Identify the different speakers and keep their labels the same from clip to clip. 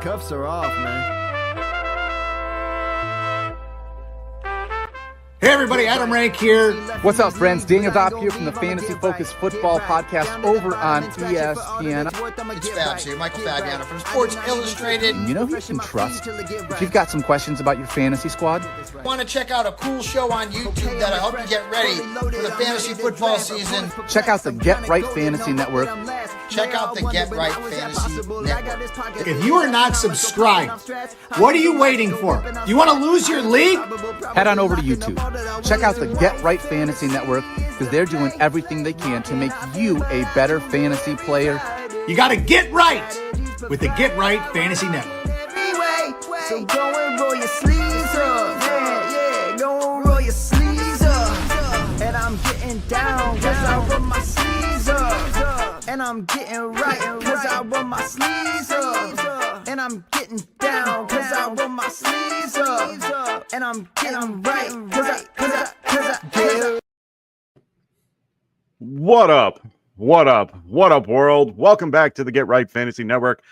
Speaker 1: Cuffs are off, man.
Speaker 2: Hey everybody, Adam Rank here.
Speaker 3: What's up, friends? Daniel Dopp here from the Fantasy Focused Football Podcast over on ESPN.
Speaker 2: It's Fabs here, Michael Fabiano from Sports Illustrated.
Speaker 3: You know who you can trust? If you've got some questions about your fantasy squad,
Speaker 2: Want to check out a cool show on YouTube that'll help you get ready for the fantasy football season?
Speaker 3: check out the Get Right Fantasy Network.
Speaker 2: Check out the Get Right Fantasy Network. If you are not subscribed, what are you waiting for? You want to lose your league?
Speaker 3: Head on over to YouTube. Check out the Get Right Fantasy Network because they're doing everything they can to make you a better fantasy player.
Speaker 2: You got to get right with the Get Right Fantasy Network.
Speaker 1: So go and roll your sleeves up. Yeah, go and roll your sleeves up. And I'm getting down cause I roll my sleeves up. And I'm getting right cause I roll my sleeves up. And I'm getting down cause I roll my sleeves up. And I'm getting right cause I
Speaker 4: What up? What up? What up, world? Welcome back to the Get Right Fantasy Network.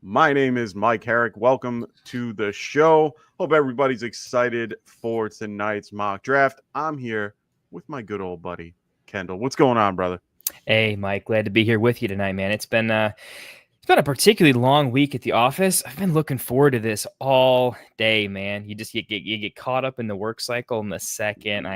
Speaker 4: My name is Mike Herrick. Welcome to the show. Hope everybody's excited for tonight's mock draft. I'm here with my good old buddy, Kendall. What's going on, brother?
Speaker 5: Hey, Mike. Glad to be here with you tonight, man. It's been a particularly long week at the office. I've been looking forward to this all day, man. You get caught up in the work cycle in the second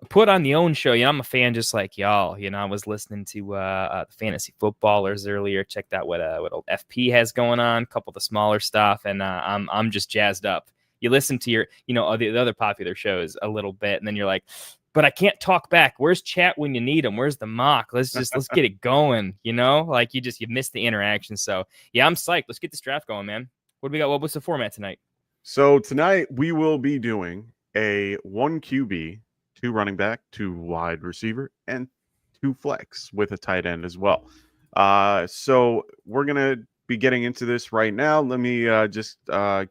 Speaker 5: put on the own show. I'm a fan just like y'all. I was listening to the fantasy footballers earlier. Checked out what old FP has going on, a couple of the smaller stuff, and I'm just jazzed up. You listen to your the other popular shows a little bit, and then you're like, but I can't talk back. Where's chat when you need them? Where's the mock? Let's get it going. Like you miss the interaction. So yeah, I'm psyched. Let's get this draft going, man. What do we got? What's the format tonight?
Speaker 4: So tonight we will be doing a 1QB, 2 running back, 2 wide receiver, and 2 flex with a tight end as well. So we're going to be getting into this right now. Let me just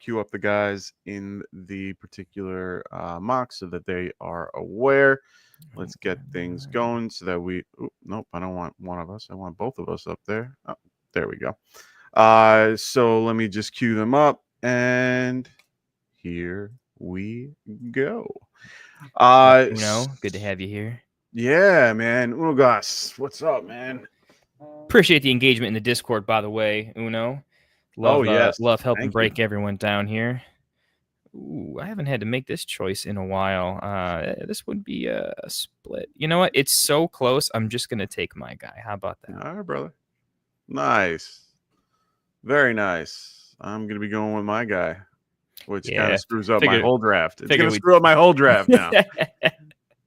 Speaker 4: queue up the guys in the particular mock so that they are aware. Let's get things going so that we... nope, I don't want one of us. I want both of us up there. Oh, there we go. So let me just queue them up, and here we go.
Speaker 5: Good to have you here.
Speaker 4: Yeah, man. Uno Gas, what's up, man?
Speaker 5: Appreciate the engagement in the Discord, by the way, Uno. Love helping break everyone down here. Ooh, I haven't had to make this choice in a while. This would be a split. You know what? It's so close. I'm just gonna take my guy. How about that?
Speaker 4: All right, brother. Nice. Very nice. I'm gonna be going with my guy, which kind of screws up my whole draft. It's gonna screw up my whole draft now.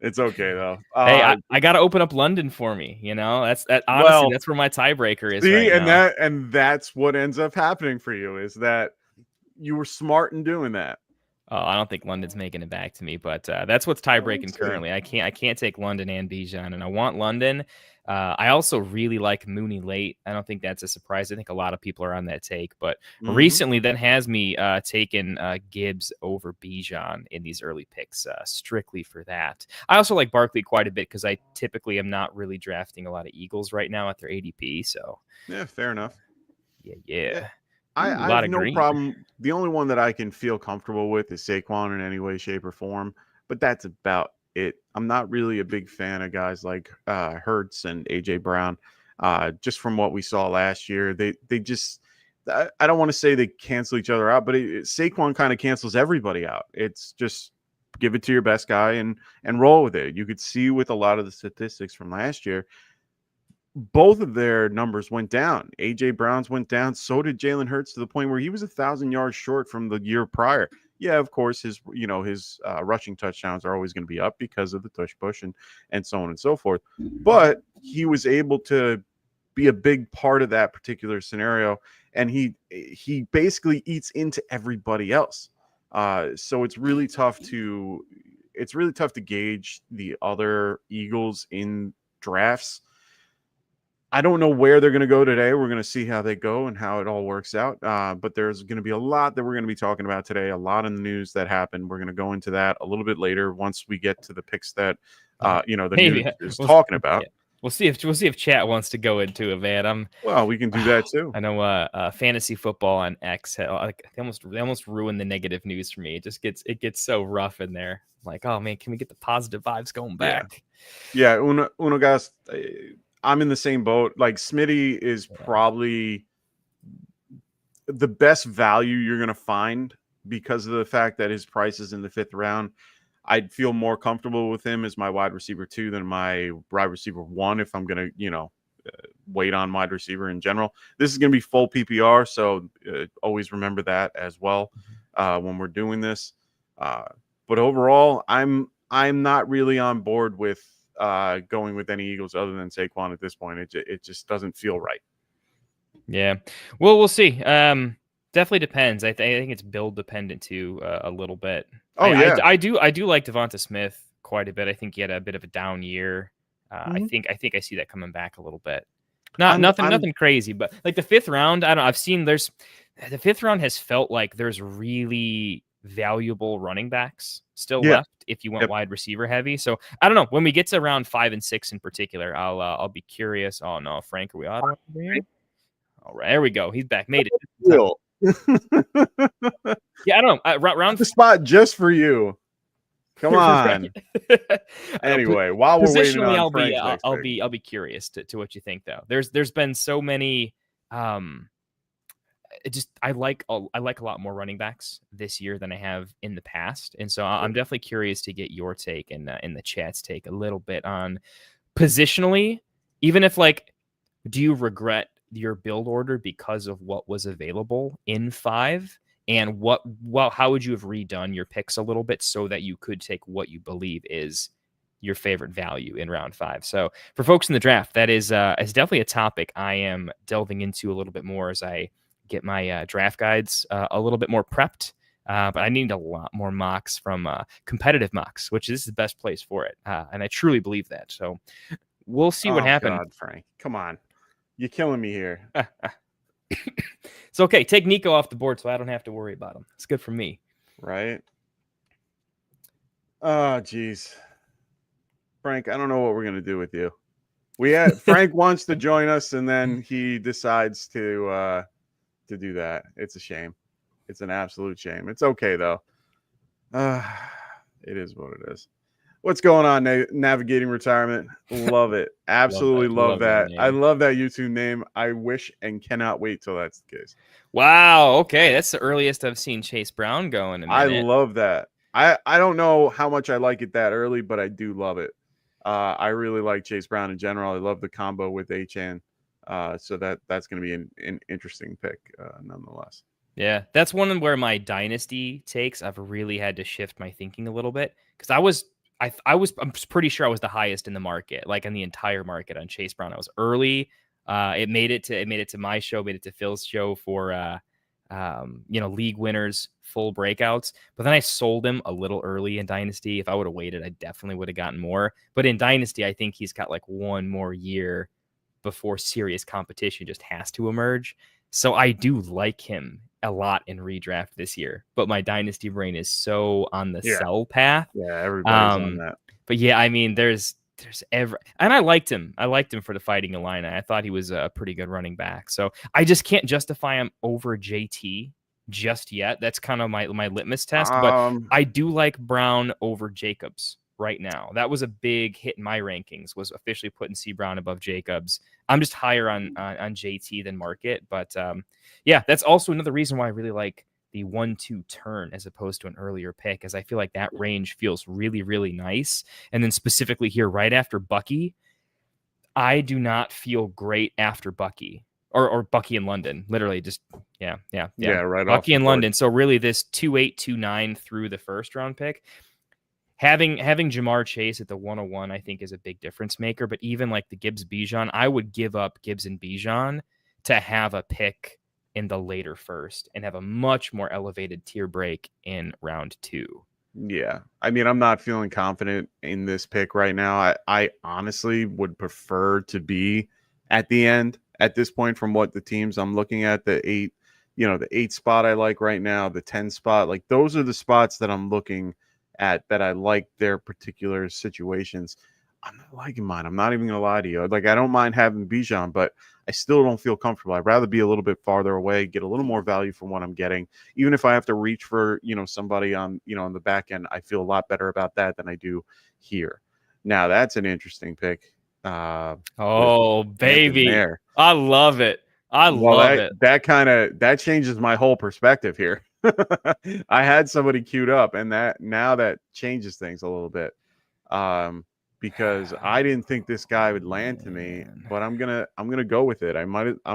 Speaker 4: It's okay though.
Speaker 5: Hey, I got to open up London for me. That's where my tiebreaker is.
Speaker 4: See,
Speaker 5: right now.
Speaker 4: and that's what ends up happening for you is that you were smart in doing that.
Speaker 5: Oh, I don't think London's making it back to me, but that's what's tie-breaking currently. I can't take London and Bijan, and I want London. I also really like Mooney late. I don't think that's a surprise. I think a lot of people are on that take, but recently that has me taking Gibbs over Bijan in these early picks strictly for that. I also like Barkley quite a bit because I typically am not really drafting a lot of Eagles right now at their ADP. So
Speaker 4: yeah, fair enough.
Speaker 5: Yeah.
Speaker 4: I have no problem. The only one that I can feel comfortable with is Saquon in any way, shape, or form, but that's about it. I'm not really a big fan of guys like Hurts and AJ Brown. Just from what we saw last year, they just I don't want to say they cancel each other out, but Saquon kind of cancels everybody out. It's just give it to your best guy and roll with it. You could see with a lot of the statistics from last year, both of their numbers went down. AJ Brown's went down. So did Jalen Hurts, to the point where he was 1,000 yards short from the year prior. Yeah, of course, his rushing touchdowns are always going to be up because of the tush push and so on and so forth. But he was able to be a big part of that particular scenario, and he basically eats into everybody else. So it's really tough to gauge the other Eagles in drafts. I don't know where they're going to go today. We're going to see how they go and how it all works out. But there's going to be a lot that we're going to be talking about today, a lot in the news that happened. We're going to go into that a little bit later once we get to the picks that, the news is talking about.
Speaker 5: Yeah. We'll see if chat wants to go into it, man.
Speaker 4: Well, we can do that too.
Speaker 5: I know fantasy football on X they almost ruin the negative news for me. It gets so rough in there. I'm like, oh man, can we get the positive vibes going back?
Speaker 4: Yeah, uno guys, I'm in the same boat. Like Smitty is probably the best value you're gonna find because of the fact that his price is in the 5th round. I'd feel more comfortable with him as my wide receiver 2 than my wide receiver 1 if I'm going to, wait on wide receiver in general. This is going to be full PPR, so always remember that as well when we're doing this. But overall, I'm not really on board with going with any Eagles other than Saquon at this point. It just doesn't feel right.
Speaker 5: Yeah. Well, we'll see. Definitely depends. I think it's build dependent too a little bit. I do like Devonta Smith quite a bit. I think he had a bit of a down year. I think I see that coming back a little bit. Nothing crazy, but like the 5th round, I don't know. I've seen the 5th round has felt like there's really valuable running backs still left if you went wide receiver heavy. So I don't know. When we get to round 5 and 6 in particular, I'll be curious. Oh no, Frank, are we out? All right, there we go. He's back. Made it. Yeah, I don't know. Round
Speaker 4: the spot just for you. Come on. Anyway, while we're waiting on Frank's
Speaker 5: I'll be curious to what you think though. There's been so many. I like a lot more running backs this year than I have in the past, and so I'm definitely curious to get your take and in the chat's take a little bit on positionally. Even if do you regret your build order because of what was available in 5, and how would you have redone your picks a little bit so that you could take what you believe is your favorite value in round 5? So for folks in the draft, that is definitely a topic I am delving into a little bit more as I get my draft guides a little bit more prepped. But I need a lot more mocks from competitive mocks, which is the best place for it. And I truly believe that. So we'll see what happens.
Speaker 4: God, Frank, come on. You're killing me here.
Speaker 5: It's okay. Take Nico off the board so I don't have to worry about him. It's good for me.
Speaker 4: Right? Oh, geez. Frank, I don't know what we're going to do with you. Frank wants to join us, and then he decides to do that. It's a shame. It's an absolute shame. It's okay, though. It is what it is. What's going on, Navigating Retirement? Love it. Absolutely love that. I love that YouTube name. I wish and cannot wait till that's the case.
Speaker 5: Wow. Okay. That's the earliest I've seen Chase Brown go in a minute.
Speaker 4: I love that. I don't know how much I like it that early, but I do love it. I really like Chase Brown in general. I love the combo with Achane. So that's going to be an interesting pick nonetheless.
Speaker 5: Yeah, that's one where my dynasty takes, I've really had to shift my thinking a little bit because I'm pretty sure I was the highest in the market, like in the entire market on Chase Brown. I was early. It made it to my show, made it to Phil's show for league winners, full breakouts. But then I sold him a little early in Dynasty. If I would have waited, I definitely would have gotten more. But in Dynasty, I think he's got like one more year before serious competition just has to emerge. So I do like him a lot in redraft this year, but my dynasty brain is so on the sell path.
Speaker 4: Yeah, everybody's on that.
Speaker 5: But yeah, I mean, there's and I liked him. I liked him for the Fighting Illini. I thought he was a pretty good running back. So I just can't justify him over JT just yet. That's kind of my litmus test. But I do like Brown over Jacobs right now. That was a big hit in my rankings, was officially putting C Brown above Jacobs. I'm just higher on JT than market. But yeah, that's also another reason why I really like the 1-2 turn as opposed to an earlier pick, as I feel like that range feels really, really nice. And then specifically here, right after Bucky, I do not feel great after Bucky or Bucky in London. Literally just, yeah.
Speaker 4: Right.
Speaker 5: Bucky in London. So really this 2-8, 2-9 through the first round pick, having Jamar Chase at the 101, I think is a big difference maker. But even like the Gibbs Bijan, I would give up Gibbs and Bijan to have a pick in the later first and have a much more elevated tier break in round 2.
Speaker 4: Yeah. I mean, I'm not feeling confident in this pick right now. I honestly would prefer to be at the end at this point from what the teams I'm looking at, the 8 spot I like right now, the 10 spot, like those are the spots that I'm looking at that I like their particular situations. I'm not liking mine. I'm not even gonna lie to you. Like, I don't mind having Bijan, but I still don't feel comfortable. I'd rather be a little bit farther away, get a little more value for what I'm getting. Even if I have to reach for, somebody on, on the back end, I feel a lot better about that than I do here. Now that's an interesting pick.
Speaker 5: Oh, baby.
Speaker 4: There.
Speaker 5: I love it. I love it.
Speaker 4: That changes my whole perspective here. I had somebody queued up, and that changes things a little bit. Because I didn't think this guy would land to me, but I'm gonna go with it. I'm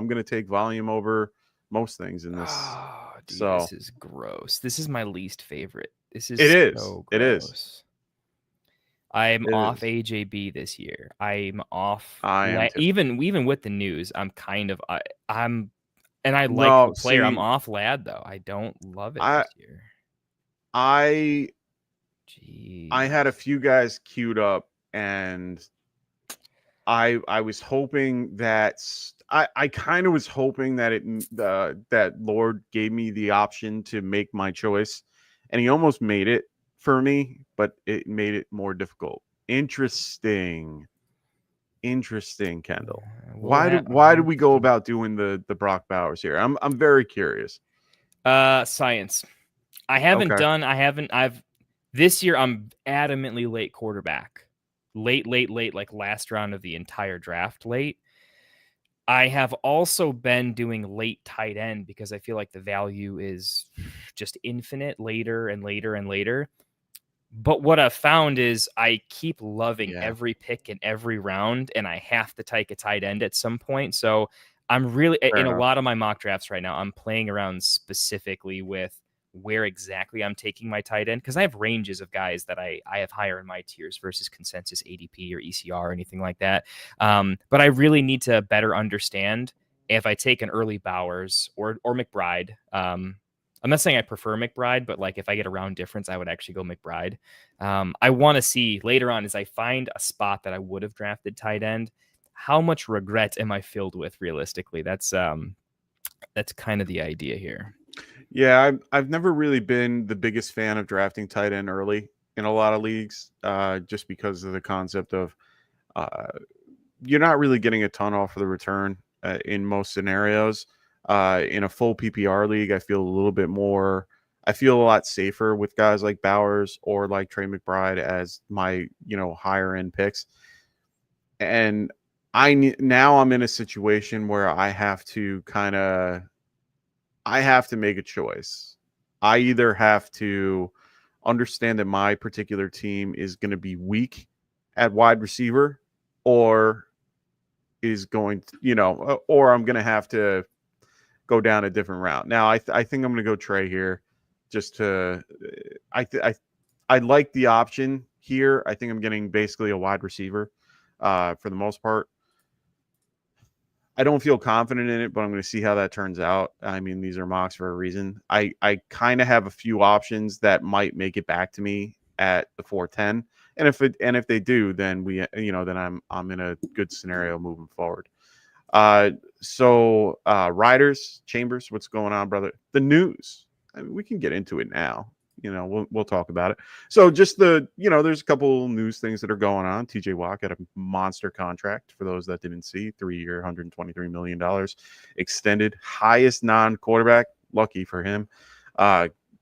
Speaker 4: gonna take volume over most things in this.
Speaker 5: Oh, dude,
Speaker 4: so
Speaker 5: this is gross. This is my least favorite. This is so gross.
Speaker 4: It is.
Speaker 5: I'm off AJB this year. I'm off.
Speaker 4: I am
Speaker 5: even with the news, I'm kind of I'm, and I like the player. I'm off Lad though. I don't love it this year.
Speaker 4: I had a few guys queued up, and I was hoping that I kind of was hoping that that Lord gave me the option to make my choice, and he almost made it for me, but it made it more difficult. Interesting, Kendall. Why did we go about doing the Brock Bowers here? I'm very curious.
Speaker 5: Science. This year I'm adamantly late quarterback. Late, like last round of the entire draft late. I have also been doing late tight end because I feel like the value is just infinite later and later and later. But what I've found is I keep loving every pick in every round, and I have to take a tight end at some point. So I'm really, in a lot of my mock drafts right now, I'm playing around specifically with where exactly I'm taking my tight end, because I have ranges of guys that I have higher in my tiers versus consensus ADP or ECR or anything like that. But I really need to better understand if I take an early Bowers or McBride. I'm not saying I prefer McBride, but like if I get a round difference, I would actually go McBride. I want to see later on as I find a spot that I would have drafted tight end, how much regret am I filled with realistically? That's kind of the idea here.
Speaker 4: Yeah, I've never really been the biggest fan of drafting tight end early in a lot of leagues, just because of the concept of you're not really getting a ton off of the return in most scenarios. In a full PPR league, I feel a lot safer with guys like Bowers or like Trey McBride as my, higher end picks. And now I'm in a situation where I have to make a choice. I either have to understand that my particular team is going to be weak at wide receiver, or is going to, or I'm going to have to go down a different route. Now, I think I'm going to go Trey here, just to. I like the option here. I think I'm getting basically a wide receiver, for the most part. I don't feel confident in it, but I'm going to see how that turns out. I mean, these are mocks for a reason. I kind of have a few options that might make it back to me at the 410, and if they do, then then I'm in a good scenario moving forward. So Riders, Chambers, what's going on, brother? The news. I mean, we can get into it now. We'll talk about it. So just there's a couple news things that are going on. TJ Watt got a monster contract, for those that didn't see, 3-year, $123 million extended, highest non-quarterback. Lucky for him.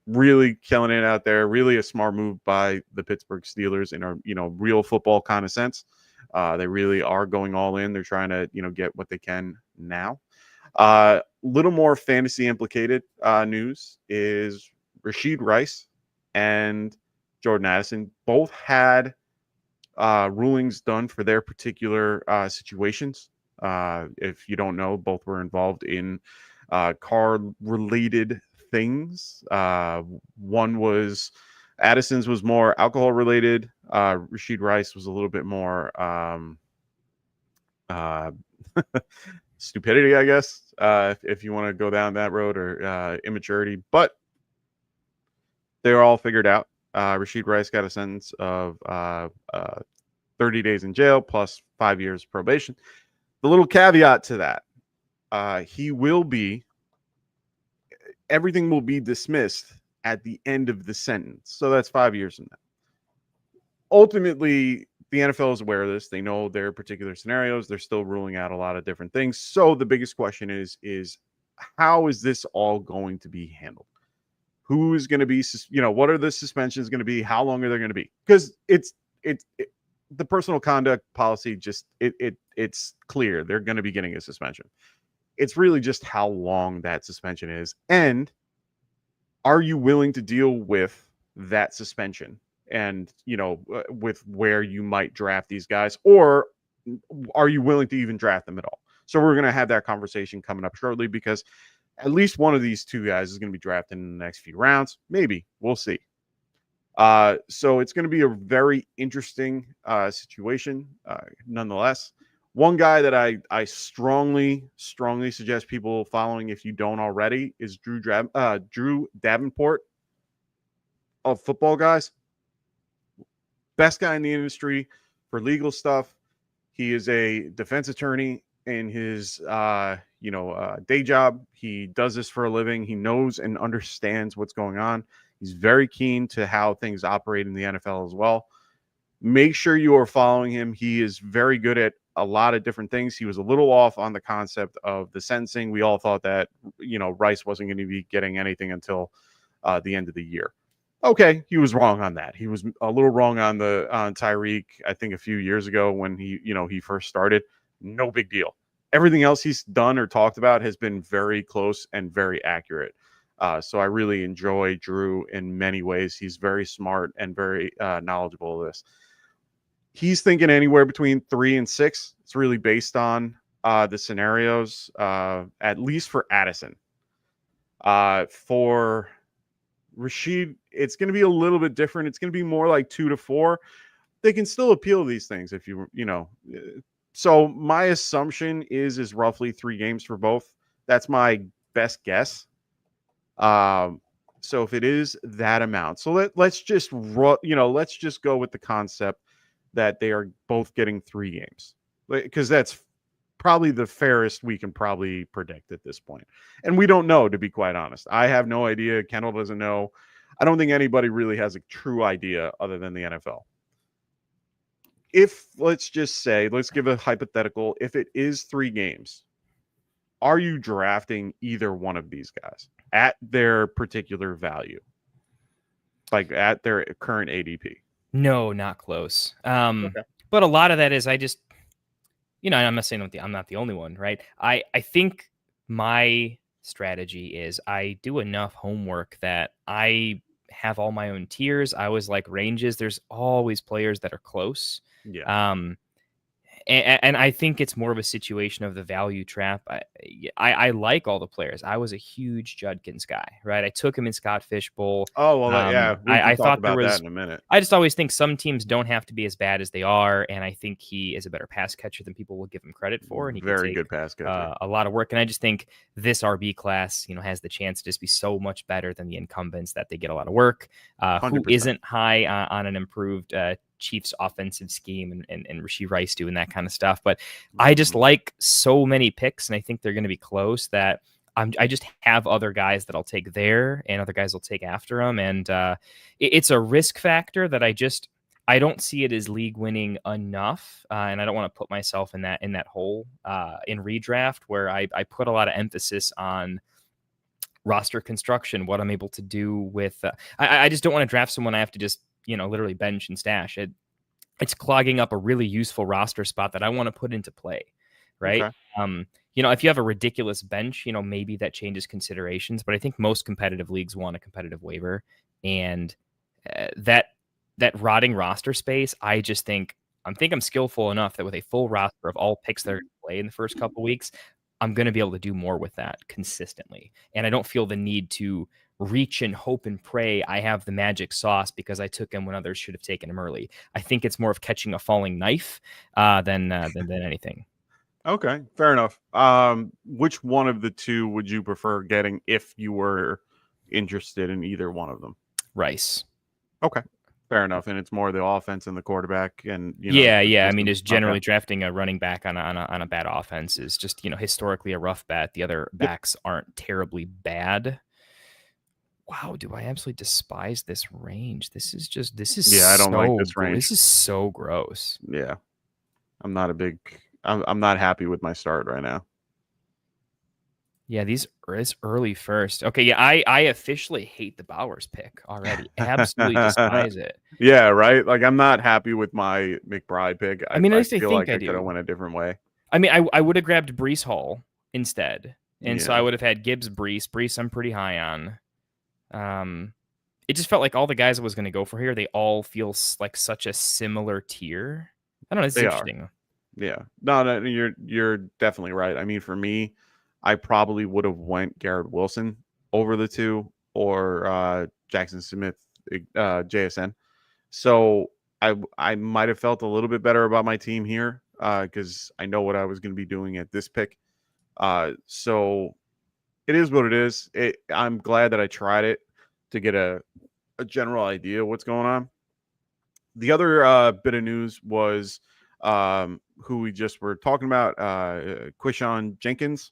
Speaker 4: Really killing it out there. Really a smart move by the Pittsburgh Steelers in a real football kind of sense. They really are going all in. They're trying to, get what they can now. Little more fantasy implicated news is Rashid Rice and Jordan Addison both had rulings done for their particular situations. If you don't know, both were involved in car-related things. One was Addison's was more alcohol-related. Rashid Rice was a little bit more stupidity, I guess, if you want to go down that road, or immaturity. But they're all figured out. Rashid Rice got a sentence of 30 days in jail plus 5 years probation. The little caveat to that, everything will be dismissed at the end of the sentence. So that's 5 years from now. Ultimately, the NFL is aware of this. They know their particular scenarios. They're still ruling out a lot of different things. So the biggest question is how is this all going to be handled? Who is going to be, what are the suspensions going to be? How long are they going to be? Because the personal conduct policy it's clear they're going to be getting a suspension. It's really just how long that suspension is, and are you willing to deal with that suspension? And with where you might draft these guys, or are you willing to even draft them at all? So we're going to have that conversation coming up shortly, because at least one of these two guys is going to be drafted in the next few rounds. Maybe, we'll see. So it's going to be a very interesting situation. Nonetheless, one guy that I strongly suggest people following, if you don't already, is Drew Davenport of Football Guys. Best guy in the industry for legal stuff. He is a defense attorney in his day job. He does this for a living. He knows and understands what's going on. He's very keen to how things operate in the NFL as well. Make sure you are following him. He is very good at a lot of different things. He was a little off on the concept of the sentencing. We all thought that Rice wasn't going to be getting anything until the end of the year. Okay, he was wrong on that. He was a little wrong on Tyreek, I think a few years ago when he first started. No big deal. Everything else he's done or talked about has been very close and very accurate. So I really enjoy Drew in many ways. He's very smart and very knowledgeable of this. He's thinking anywhere between 3 and 6. It's really based on the scenarios, at least for Addison. For Rashid, it's going to be a little bit different. It's going to be more like 2 to 4. They can still appeal these things if So my assumption is roughly 3 games for both. That's my best guess. So if it is that amount, so let's just go with the concept that they are both getting 3 games, because that's probably the fairest we can probably predict at this point. And we don't know, to be quite honest. I have no idea. Kendall doesn't know. I don't think anybody really has a true idea other than the NFL. If let's give a hypothetical. If it is 3 games, are you drafting either one of these guys at their particular value? Like at their current ADP?
Speaker 5: No, not close.
Speaker 4: Okay.
Speaker 5: But a lot of that is I'm not saying I'm not the only one, right? I think my strategy is I do enough homework that I have all my own tiers. I always like ranges. There's always players that are close.
Speaker 4: Yeah.
Speaker 5: And I think it's more of a situation of the value trap. I like all the players. I was a huge Judkins guy, right? I took him in Scott Fishbowl.
Speaker 4: Oh, well, yeah.
Speaker 5: I thought
Speaker 4: about that in a minute.
Speaker 5: I just always think some teams don't have to be as bad as they are, and I think he is a better pass catcher than people will give him credit for. And he
Speaker 4: Very good pass catcher.
Speaker 5: A lot of work, and I just think this RB class, has the chance to just be so much better than the incumbents that they get a lot of work. Who isn't high on an improved Chiefs offensive scheme and Rashee Rice doing that kind of stuff. But I just like so many picks, and I think they're going to be close that I just have other guys that I'll take there and other guys will take after them. And it's a risk factor that I don't see it as league winning enough. And I don't want to put myself in that hole in redraft where I put a lot of emphasis on roster construction, what I'm able to do with, I just don't want to draft someone I have to just, literally bench and stash it. It's clogging up a really useful roster spot that I want to put into play. Right. Okay. If you have a ridiculous bench, maybe that changes considerations, but I think most competitive leagues want a competitive waiver, and that rotting roster space. I just think I'm skillful enough that with a full roster of all picks that are going to play in the first couple of weeks, I'm going to be able to do more with that consistently. And I don't feel the need to reach and hope and pray I have the magic sauce because I took him when others should have taken him early. I think it's more of catching a falling knife than anything.
Speaker 4: Okay, fair enough. Which one of the two would you prefer getting if you were interested in either one of them?
Speaker 5: Rice.
Speaker 4: Okay, fair enough. And it's more the offense and the quarterback, and
Speaker 5: yeah. I mean, just generally drafting a running back on a bad offense is just historically a rough bet. The other backs aren't terribly bad. Wow, do I absolutely despise this range? This is
Speaker 4: Yeah, I don't like this range.
Speaker 5: This is so gross.
Speaker 4: Yeah, I'm not happy with my start right now.
Speaker 5: Yeah, it's early first. Okay, yeah, I officially hate the Bowers pick already. Absolutely despise it.
Speaker 4: Yeah, right. Like I'm not happy with my McBride pick.
Speaker 5: I mean, at
Speaker 4: I
Speaker 5: least I
Speaker 4: feel
Speaker 5: think
Speaker 4: like
Speaker 5: I
Speaker 4: I could have
Speaker 5: do.
Speaker 4: went a different way.
Speaker 5: I mean, I would have grabbed Brees Hall instead, and so
Speaker 4: Yeah.
Speaker 5: I would have had Gibbs, Brees. I'm pretty high on. It just felt like all the guys I was going to go for here, they all feel like such a similar tier. I don't know. It's
Speaker 4: They are.
Speaker 5: interesting.
Speaker 4: Yeah. No, you're definitely right. I mean, for me, I probably would have went Garrett Wilson over the two or Jackson Smith, JSN. So I might have felt a little bit better about my team here because I know what I was going to be doing at this pick. So it is what it is. I'm glad that I tried it to get a general idea of what's going on. The other bit of news was who we just were talking about, Quishon Jenkins.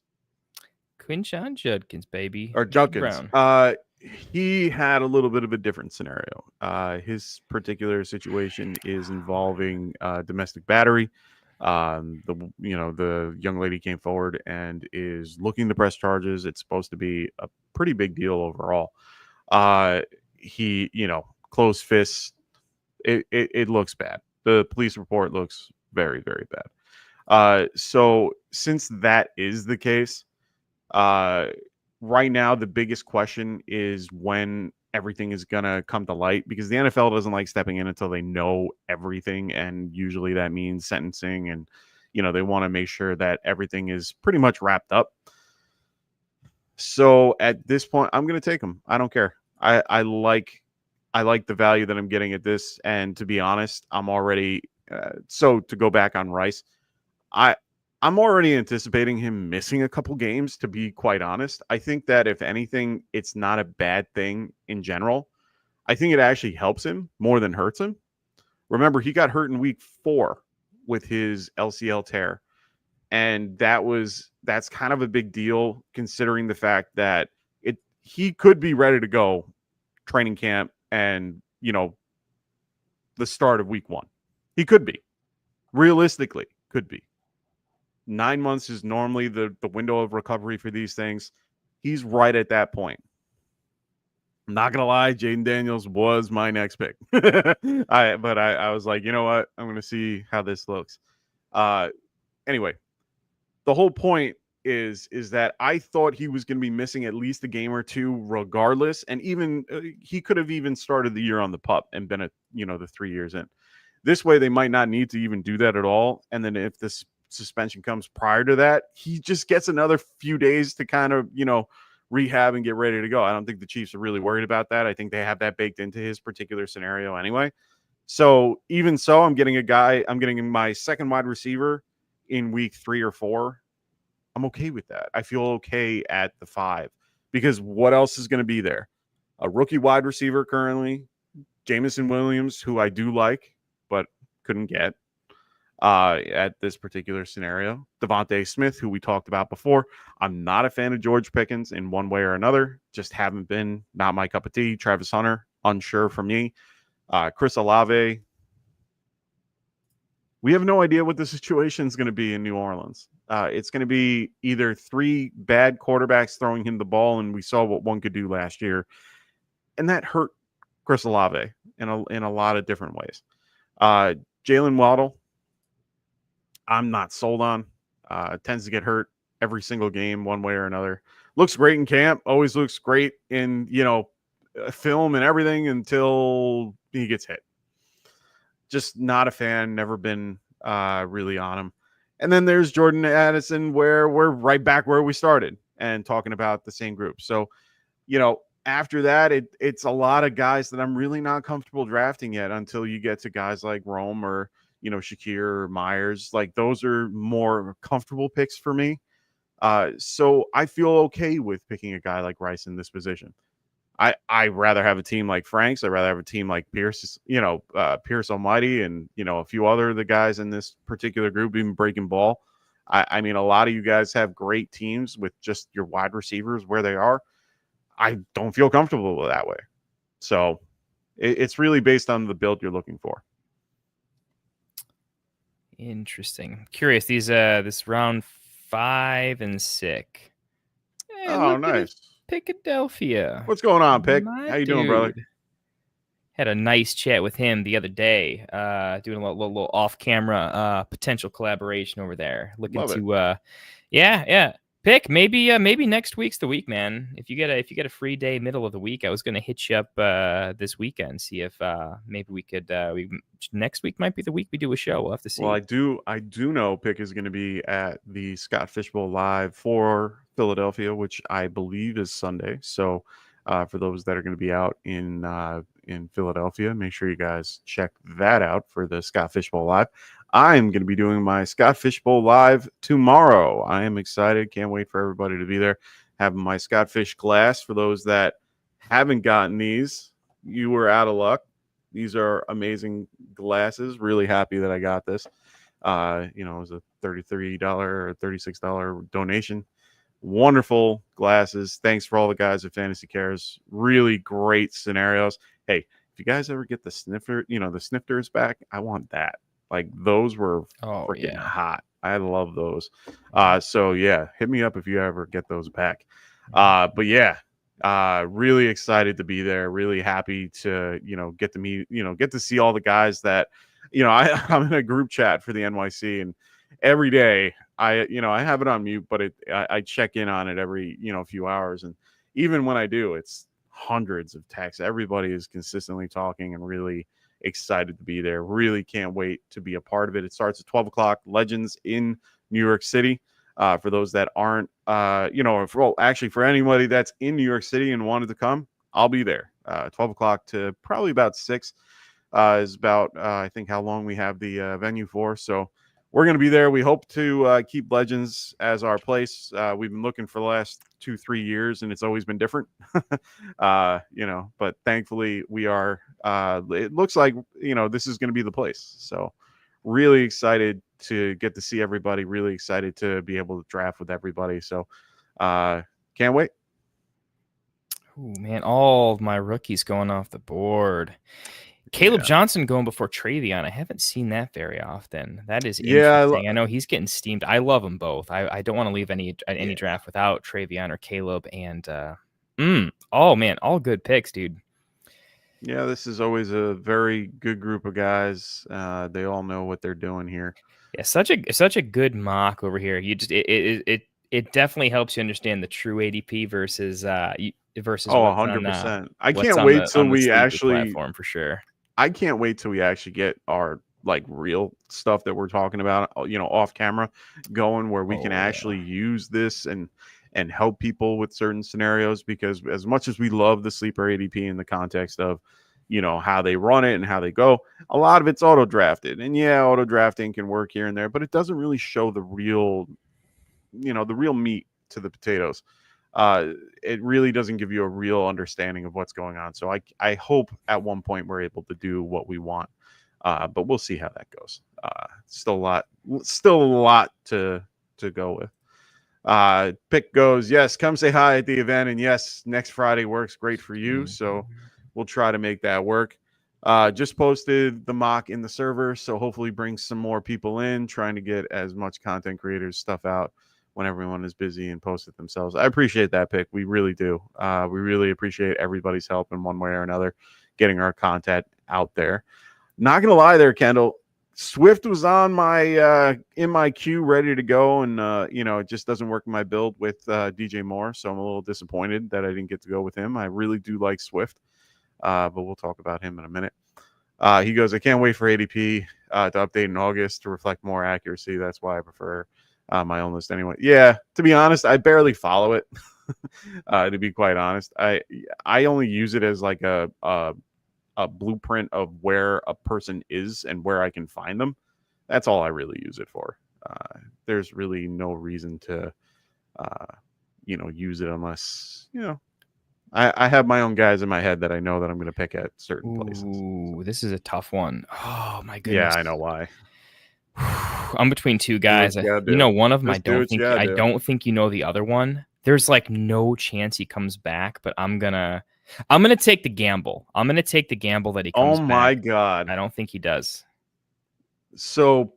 Speaker 5: Quinshon Judkins, baby.
Speaker 4: Or Judkins.
Speaker 5: Brown.
Speaker 4: He had a little bit of a different scenario. His particular situation is involving domestic battery. The young lady came forward and is looking to press charges. It's supposed to be a pretty big deal overall. He, closed fists. It looks bad. The police report looks very, very bad. So since that is the case, right now the biggest question is when everything is gonna come to light, because the NFL doesn't like stepping in until they know everything, and usually that means sentencing, and they want to make sure that everything is pretty much wrapped up. So at this point, I'm gonna take him. I don't care. I like the value that I'm getting at this, and to be honest, I'm already so to go back on Rice, I'm already anticipating him missing a couple games, to be quite honest. I think that if anything, it's not a bad thing in general. I think it actually helps him more than hurts him. Remember, he got hurt in week 4 with his LCL tear. And that's kind of a big deal, considering the fact that he could be ready to go training camp and, the start of week 1. He could be. Realistically, could be. 9 months is normally the window of recovery for these things. He's right at that point. I'm not going to lie, Jaden Daniels was my next pick. I was like, you know what? I'm going to see how this looks. Anyway, the whole point is that I thought he was going to be missing at least a game or two regardless. And even he could have even started the year on the PUP and been the 3 years in. This way, they might not need to even do that at all. And then if this suspension comes prior to that, he just gets another few days to kind of, rehab and get ready to go. I don't think the Chiefs are really worried about that. I think they have that baked into his particular scenario anyway. So even so, I'm getting my second wide receiver in week 3 or 4. I'm okay with that. I feel okay at the 5 because what else is going to be there? A rookie wide receiver currently, Jameson Williams, who I do like, but couldn't get at this particular scenario. Devontae Smith, who we talked about before. I'm not a fan of George Pickens in one way or another. Just haven't been. Not my cup of tea. Travis Hunter, unsure for me. Chris Olave. We have no idea what the situation is going to be in New Orleans. It's going to be either 3 bad quarterbacks throwing him the ball, and we saw what one could do last year, and that hurt Chris Olave in a lot of different ways. Jalen Waddle, I'm not sold on. Tends to get hurt every single game one way or another. Looks great in camp. Always looks great in, film and everything until he gets hit. Just not a fan. Never been really on him. And then there's Jordan Addison, where we're right back where we started and talking about the same group. So, after that, it's a lot of guys that I'm really not comfortable drafting yet until you get to guys like Rome or, Shakir or Myers. Like, those are more comfortable picks for me. So I feel okay with picking a guy like Rice in this position. I rather have a team like Frank's. I'd rather have a team like Pierce, Pierce Almighty, and, a few other of the guys in this particular group, even breaking ball. I mean, a lot of you guys have great teams with just your wide receivers where they are. I don't feel comfortable with that way. So it's really based on the build you're looking for.
Speaker 5: Interesting. Curious. These this round 5 and 6. Hey,
Speaker 4: Oh, nice.
Speaker 5: Philadelphia.
Speaker 4: What's going on, Pick? How you doing, brother?
Speaker 5: Had a nice chat with him the other day. Doing a little off-camera potential collaboration over there. Looking
Speaker 4: Love
Speaker 5: to yeah. Pick, maybe next week's the week, man. If you get a free day middle of the week, I was gonna hit you up this weekend, see if maybe we could next week might be the week we do a show. We'll have to see.
Speaker 4: Well, I do know Pick is going to be at the Scott Fishbowl Live for Philadelphia, which I believe is Sunday. So for those that are going to be out in Philadelphia, make sure you guys check that out for the Scott Fishbowl Live. I'm going to be doing my Scott Fishbowl Live tomorrow. I am excited. Can't wait for everybody to be there. Having my Scott Fish glass. For those that haven't gotten these, you were out of luck. These are amazing glasses. Really happy that I got this. It was a $33 or $36 donation. Wonderful glasses. Thanks for all the guys at Fantasy Cares. Really great scenarios. Hey, if you guys ever get the snifter, the snifters back, I want that. Like those were freaking hot. I love those. So yeah, hit me up if you ever get those back. But yeah, really excited to be there. Really happy to, get to meet, get to see all the guys that, I'm in a group chat for the NYC, and every day I have it on mute, but I check in on it every, few hours. And even when I do, it's hundreds of texts. Everybody is consistently talking and really excited to be there. Really can't wait to be a part of it. It starts at 12 o'clock. Legends in New York City. For those that aren't, for anybody that's in New York City and wanted to come, I'll be there. 12 o'clock to probably about 6 is about, I think, how long we have the venue for. So we're going to be there. We hope to keep Legends as our place. We've been looking for the last 2-3 years, and it's always been different. But thankfully we are, it looks like, this is going to be the place. So really excited to get to see everybody. Really excited to be able to draft with everybody. So can't wait.
Speaker 5: Oh man, all of my rookies going off the board. Caleb Johnson going before Travion. I haven't seen that very often. That is interesting. I know he's getting steamed. I love them both. I don't want to leave any draft without Travion or Caleb. And oh man, all good picks, dude.
Speaker 4: Yeah, this is always a very good group of guys. They all know what they're doing here.
Speaker 5: Yeah, such a good mock over here. You just it definitely helps you understand the true ADP versus
Speaker 4: 100%. I can't wait till we actually
Speaker 5: platform for sure.
Speaker 4: I can't wait till we actually get our real stuff that we're talking about, off camera going, where we can actually use this and help people with certain scenarios, because as much as we love the sleeper ADP in the context of, how they run it and how they go, a lot of it's auto drafted, and auto drafting can work here and there, but it doesn't really show the real, the real meat to the potatoes. It really doesn't give you a real understanding of what's going on. So I hope at one point we're able to do what we want, but we'll see how that goes. Still a lot to go with. Pick goes, yes, come say hi at the event, and yes, next Friday works great for you. So we'll try to make that work. Just posted the mock in the server, so hopefully bring some more people in, trying to get as much content creators stuff out when everyone is busy and post it themselves. I appreciate that, Pick. We really do. We really appreciate everybody's help in one way or another, getting our content out there. Not going to lie there, Kendall. Swift was on my in my queue, ready to go, and it just doesn't work in my build with DJ Moore, so I'm a little disappointed that I didn't get to go with him. I really do like Swift, but we'll talk about him in a minute. He goes, I can't wait for ADP to update in August to reflect more accuracy. That's why I prefer my own list anyway. Yeah, to be honest, I barely follow it. To be quite honest, I only use it as like a blueprint of where a person is and where I can find them. That's all I really use it for. There's really no reason to use it unless I have my own guys in my head that I know that I'm going to pick at certain places.
Speaker 5: Ooh, this is a tough one. Oh my goodness.
Speaker 4: Yeah, I know why.
Speaker 5: I'm between two guys. One of them I don't think you know the other one. there's like no chance he comes back, but I'm gonna take the gamble. I'm gonna take the gamble that he comes back.
Speaker 4: Oh my God.
Speaker 5: I don't think he does.
Speaker 4: So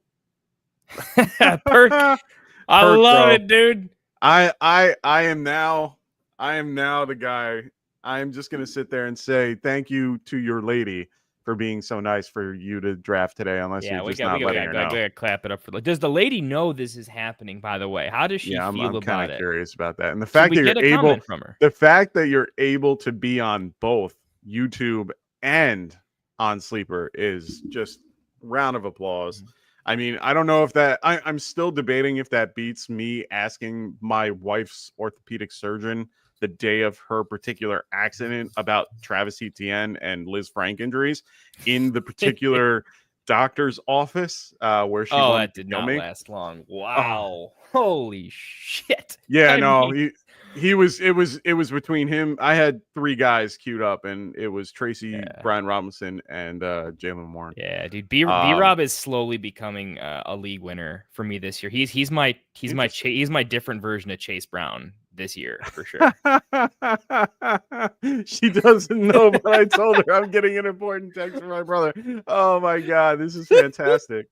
Speaker 5: Perk, I love it, dude.
Speaker 4: I am now the guy. I'm just gonna sit there and say thank you to your lady for being so nice for you to draft today. Unless you're just not letting her know.
Speaker 5: We gotta clap it up for. Does the lady know this is happening? By the way, how does she feel
Speaker 4: I'm
Speaker 5: about
Speaker 4: kind
Speaker 5: it?
Speaker 4: of curious about that, and the fact that you're able from her. The fact that you're able to be on both YouTube and on Sleeper is just round of applause. I mean, I don't know if that I'm still debating if that beats me asking my wife's orthopedic surgeon the day of her particular accident about Travis Etienne and Liz Frank injuries in the particular doctor's office where she
Speaker 5: that did not last long. Wow. Holy shit.
Speaker 4: Yeah, it was between him. I had 3 guys queued up, and it was Tracy, Brian Robinson, and Jalen Warren.
Speaker 5: Yeah, dude. B-Rob is slowly becoming a league winner for me this year. He's my different version of Chase Brown this year for sure.
Speaker 4: She doesn't know, but I told her I'm getting an important text from my brother. Oh my God, this is fantastic.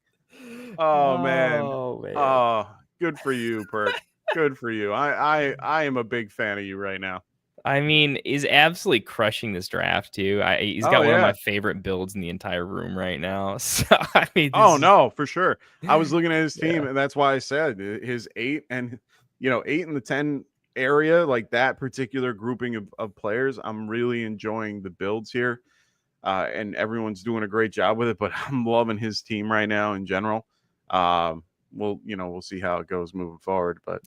Speaker 4: Oh man. Oh, good for you, Perk. Good for you. I am a big fan of you right now.
Speaker 5: I mean, he's absolutely crushing this draft too. He's got one of my favorite builds in the entire room right now. So I mean,
Speaker 4: no, for sure. I was looking at his team, and that's why I said his 8 and 8 in the 10 area, like that particular grouping of players. I'm really enjoying the builds here, and everyone's doing a great job with it. But I'm loving his team right now in general. We'll see how it goes moving forward. But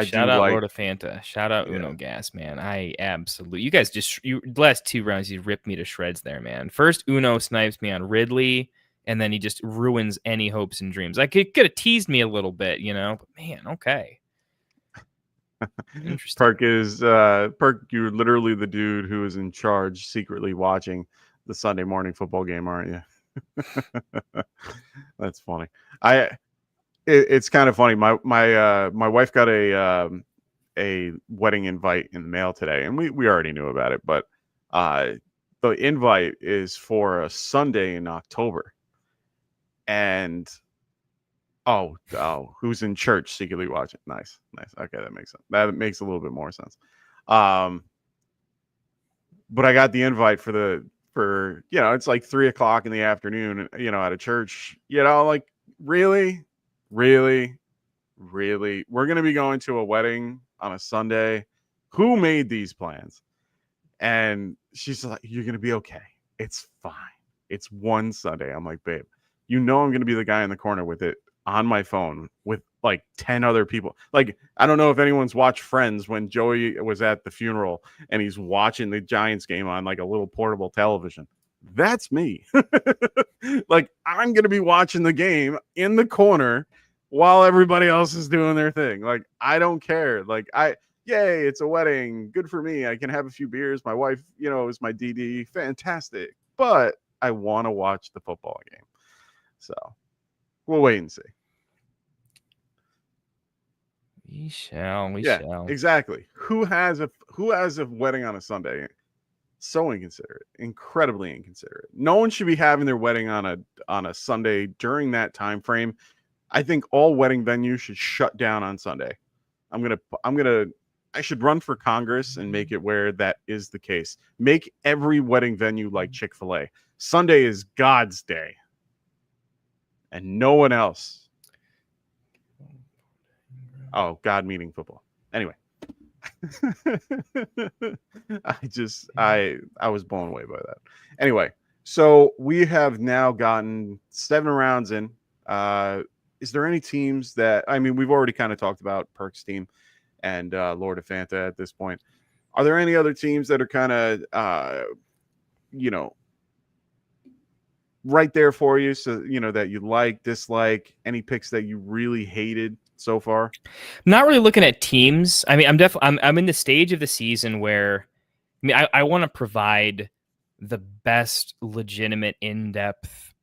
Speaker 5: shout out Lord of Fanta, shout out Uno Gas, man. You guys the last 2 rounds you ripped me to shreds there, man. First Uno snipes me on Ridley, and then he just ruins any hopes and dreams. Like it could have teased me a little bit, but man, okay.
Speaker 4: Perk you're literally the dude who is in charge secretly watching the Sunday morning football game, aren't you? That's funny. It's kind of funny. My wife got a wedding invite in the mail today, and we already knew about it, but the invite is for a Sunday in October, and who's in church secretly watching? Nice. Okay, that makes sense. That makes a little bit more sense. But I got the invite for it's like 3:00 in the afternoon, at a church, like really, we're going to be going to a wedding on a Sunday. Who made these plans? And she's like, you're going to be okay. It's fine. It's one Sunday. I'm like, babe, I'm going to be the guy in the corner with it on my phone with like 10 other people. Like, I don't know if anyone's watched Friends when Joey was at the funeral and he's watching the Giants game on like a little portable television. That's me. Like, I'm going to be watching the game in the corner while everybody else is doing their thing. Like, I don't care. Like, yay, it's a wedding. Good for me. I can have a few beers. My wife, is my DD. Fantastic. But I want to watch the football game. So we'll wait and see.
Speaker 5: We shall.
Speaker 4: Exactly. Who has a wedding on a Sunday? So inconsiderate, incredibly inconsiderate. No one should be having their wedding on a Sunday during that time frame. I think all wedding venues should shut down on Sunday. I should run for Congress and make it where that is the case. Make every wedding venue like Chick-fil-A. Sunday is God's day, and no one else. Oh, God meaning football. Anyway. I was blown away by that. Anyway, so we have now gotten 7 rounds in. Is there any teams that, we've already kind of talked about Perk's team and Lord of Fanta at this point. Are there any other teams that are kind of, right there for you? So, that you like, dislike, any picks that you really hated so far?
Speaker 5: Not really looking at teams. I'm in the stage of the season where I want to provide the best legitimate in-depth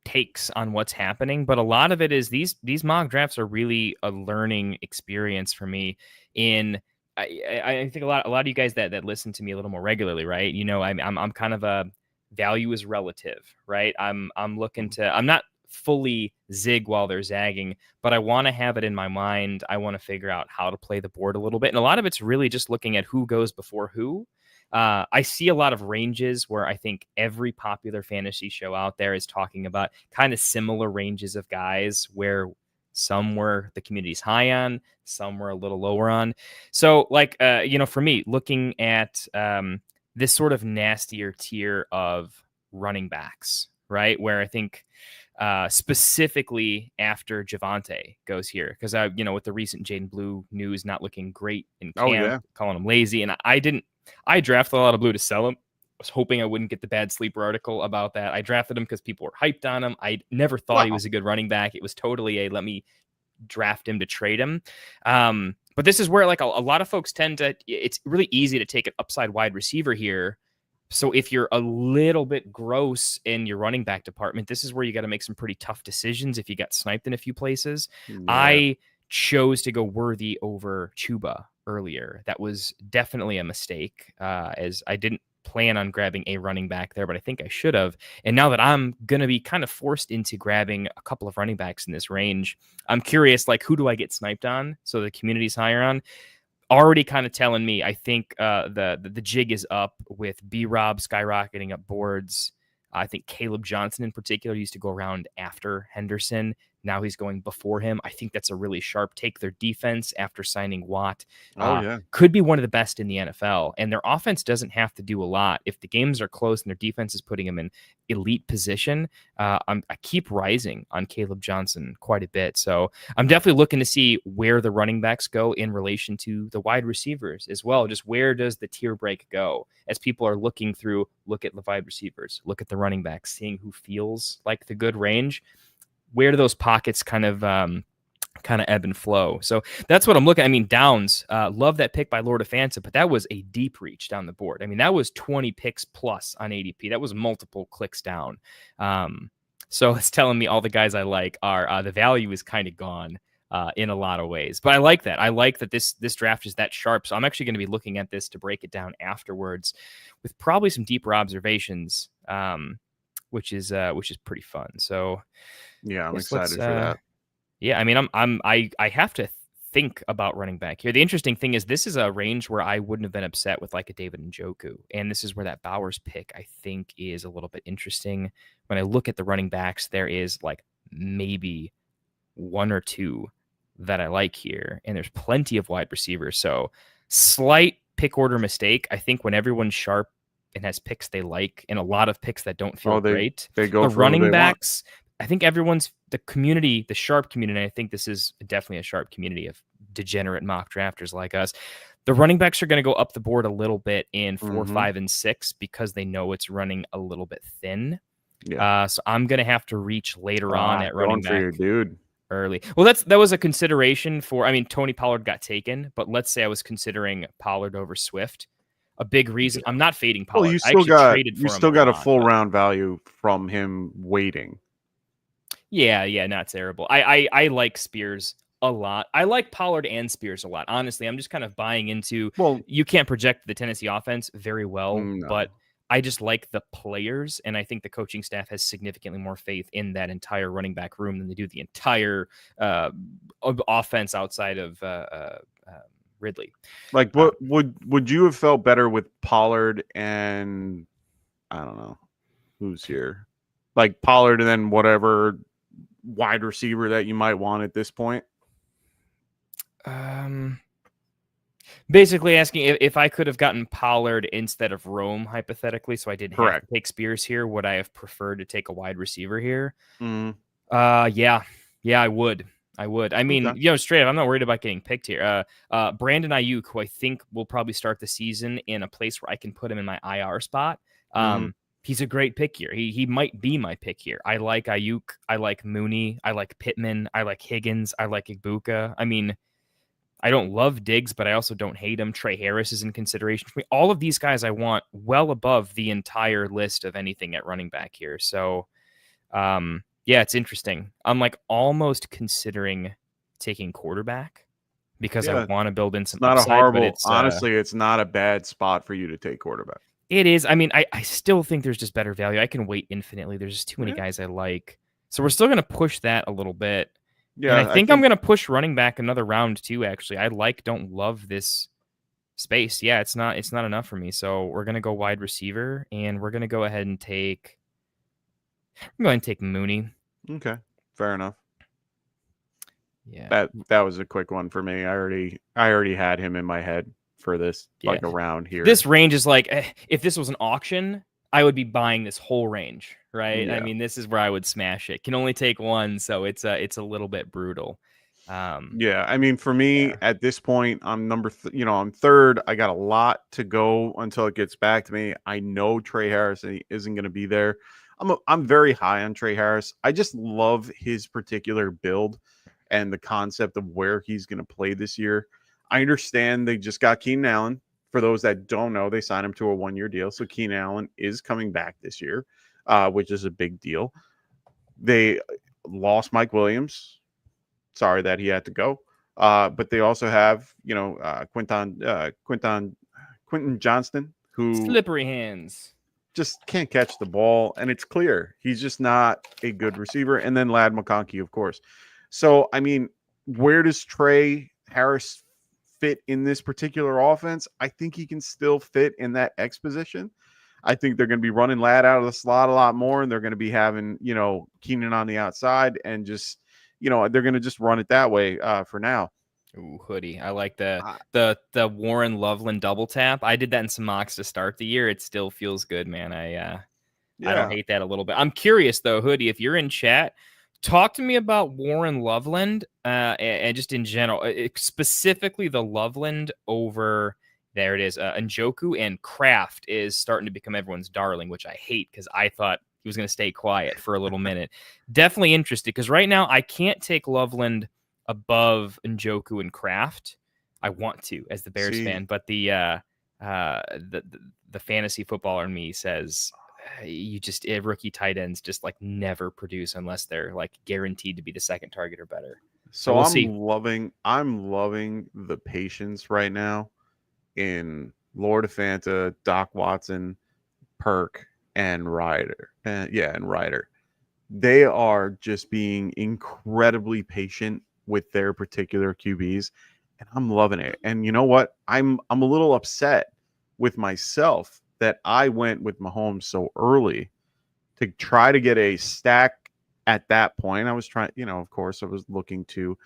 Speaker 5: takes on what's happening, but a lot of it is these mock drafts are really a learning experience for me. I think a lot of you guys that listen to me a little more regularly, right? You know, I'm kind of a value is relative, right? I'm looking to, I'm not fully zig while they're zagging, but I want to have it in my mind. I want to figure out how to play the board a little bit. And a lot of it's really just looking at who goes before who. I see a lot of ranges where I think every popular fantasy show out there is talking about kind of similar ranges of guys where some were the community's high on, some were a little lower on. So like, for me, looking at this sort of nastier tier of running backs, right? Where I think specifically after Javonte goes here, because with the recent Jaden Blue news not looking great in camp, calling him lazy, and I drafted a lot of Blue to sell him. I was hoping I wouldn't get the bad sleeper article about that. I drafted him because people were hyped on him. I never thought he was a good running back. It was totally let me draft him to trade him. But this is where like a lot of folks tend to, it's really easy to take an upside wide receiver here. So if you're a little bit gross in your running back department, this is where you got to make some pretty tough decisions if you got sniped in a few places. Yeah. I chose to go Worthy over Chuba earlier. That was definitely a mistake, as I didn't plan on grabbing a running back there, but I think I should have. And now that I'm going to be kind of forced into grabbing a couple of running backs in this range, I'm curious, like, who do I get sniped on? So the community's higher on. Already kind of telling me, I think the jig is up with B-Rob skyrocketing up boards. I think Caleb Johnson in particular used to go around after Henderson. Now he's going before him. I think that's a really sharp take. Their defense after signing Watt could be one of the best in the NFL. And their offense doesn't have to do a lot. If the games are close and their defense is putting them in elite position, I keep rising on Caleb Johnson quite a bit. So I'm definitely looking to see where the running backs go in relation to the wide receivers as well. Just where does the tier break go? As people are looking through, look at the wide receivers, look at the running backs, seeing who feels like the good range. Where do those pockets kind of ebb and flow? So that's what I'm looking at. I mean, Downs, love that pick by Lord of Fanta, but that was a deep reach down the board. I mean, that was 20 picks plus on ADP. That was multiple clicks down. So it's telling me all the guys I like are the value is kind of gone in a lot of ways. But I like that. I like that this draft is that sharp. So I'm actually going to be looking at this to break it down afterwards with probably some deeper observations, which is pretty fun. So
Speaker 4: yeah, I'm excited for that.
Speaker 5: Yeah, I mean, I have to think about running back here. The interesting thing is this is a range where I wouldn't have been upset with like a David Njoku, and this is where that Bowers pick I think is a little bit interesting. When I look at the running backs, there is like maybe one or two that I like here, and there's plenty of wide receivers. So slight pick order mistake. I think when everyone's sharp and has picks they like, and a lot of picks that don't feel great,
Speaker 4: they go
Speaker 5: the
Speaker 4: for
Speaker 5: running backs. I think the community, the sharp community, I think this is definitely a sharp community of degenerate mock drafters like us. The running backs are going to go up the board a little bit in 4, 5, and 6 because they know it's running a little bit thin. Yeah. So I'm going to have to reach later on at running back.
Speaker 4: Going for your dude.
Speaker 5: Early. Well, that was a consideration for, I mean, Tony Pollard got taken, but let's say I was considering Pollard over Swift. A big reason. I'm not fading Pollard.
Speaker 4: Well, you still got a full round value from him waiting.
Speaker 5: Yeah, not terrible. I like Spears a lot. I like Pollard and Spears a lot. Honestly, I'm just kind of buying into, you can't project the Tennessee offense very well, but I just like the players, and I think the coaching staff has significantly more faith in that entire running back room than they do the entire offense outside of Ridley.
Speaker 4: Like, what would you have felt better with Pollard and I don't know who's here, like Pollard and then whatever wide receiver that you might want at this point?
Speaker 5: Basically asking if I could have gotten Pollard instead of Rome, hypothetically, so I didn't have to take Spears here, would I have preferred to take a wide receiver here? Yeah, I would. I mean, straight up, I'm not worried about getting picked here. Brandon Ayuk, who I think will probably start the season in a place where I can put him in my IR spot. He's a great pick here. He might be my pick here. I like Ayuk. I like Mooney. I like Pittman. I like Higgins. I like Igbuka. I mean, I don't love Diggs, but I also don't hate him. Trey Harris is in consideration for me. All of these guys I want well above the entire list of anything at running back here. So, yeah, it's interesting. I'm like almost considering taking quarterback because I want to build in some
Speaker 4: It's not
Speaker 5: upside,
Speaker 4: a horrible.
Speaker 5: but it's
Speaker 4: honestly, it's not a bad spot for you to take quarterback.
Speaker 5: It is. I mean, I still think there's just better value. I can wait infinitely. There's just too many guys I like. So we're still going to push that a little bit.
Speaker 4: Yeah,
Speaker 5: and I think I'm going to push running back another round too, actually. Don't love this space. Yeah, it's not enough for me. So we're going to go wide receiver, and we're going to go ahead and take Mooney.
Speaker 4: Okay, fair enough.
Speaker 5: Yeah.
Speaker 4: That was a quick one for me. I already had him in my head for this, like around here.
Speaker 5: This range is like, if this was an auction, I would be buying this whole range, right?
Speaker 4: Yeah.
Speaker 5: I mean, this is where I would smash it. Can only take one, so it's a little bit brutal.
Speaker 4: Yeah, I mean, for me at this point, I'm I'm third. I got a lot to go until it gets back to me. I know Trey Harris isn't going to be there. I'm very high on Trey Harris. I just love his particular build and the concept of where he's going to play this year. I understand they just got Keenan Allen. For those that don't know, they signed him to a 1-year deal. So Keenan Allen is coming back this year, which is a big deal. They lost Mike Williams. Sorry that he had to go. But they also have, Quentin Johnston, who
Speaker 5: slippery hands,
Speaker 4: just can't catch the ball. And it's clear he's just not a good receiver. And then Ladd McConkey, of course. So, I mean, where does Trey Harris fit in this particular offense? I think he can still fit in that X position. I think they're going to be running Ladd out of the slot a lot more, and they're going to be having, Keenan on the outside, and just, they're going to just run it that way for now.
Speaker 5: Ooh, hoodie. I like the Warren Loveland double tap. I did that in some mocks to start the year. It still feels good, man. I don't hate that a little bit. I'm curious though, hoodie, if you're in chat, talk to me about Warren Loveland and just in general, specifically the Loveland over, there it is, Njoku and Kraft is starting to become everyone's darling, which I hate because I thought he was going to stay quiet for a little minute. Definitely interested because right now I can't take Loveland above Njoku and Kraft. I want to as the Bears fan, but the fantasy footballer in me says rookie tight ends just like never produce unless they're like guaranteed to be the second target or better.
Speaker 4: So I'm loving the patience right now in Lord of Fanta, Doc Watson, Perk, and Ryder. And Ryder. They are just being incredibly patient with their particular QBs, and I'm loving it. And you know what? I'm a little upset with myself that I went with Mahomes so early to try to get a stack at that point. I was trying, of course, I was looking to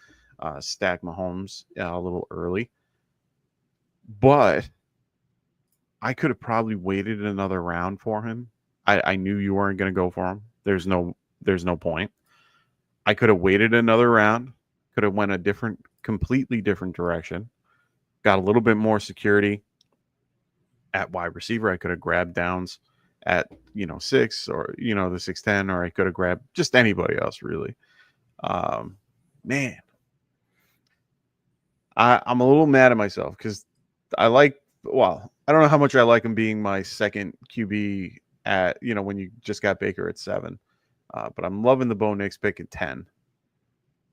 Speaker 4: stack Mahomes a little early, but I could have probably waited another round for him. I knew you weren't going to go for him. There's no point. I could have waited another round, could have went a completely different direction, got a little bit more security at wide receiver. I could have grabbed Downs at 6 or the 6'10", or I could have grabbed just anybody else really. Man, I'm a little mad at myself because I don't know how much I like him being my second QB at when you just got Baker at 7, but I'm loving the Bo Nix pick at 10.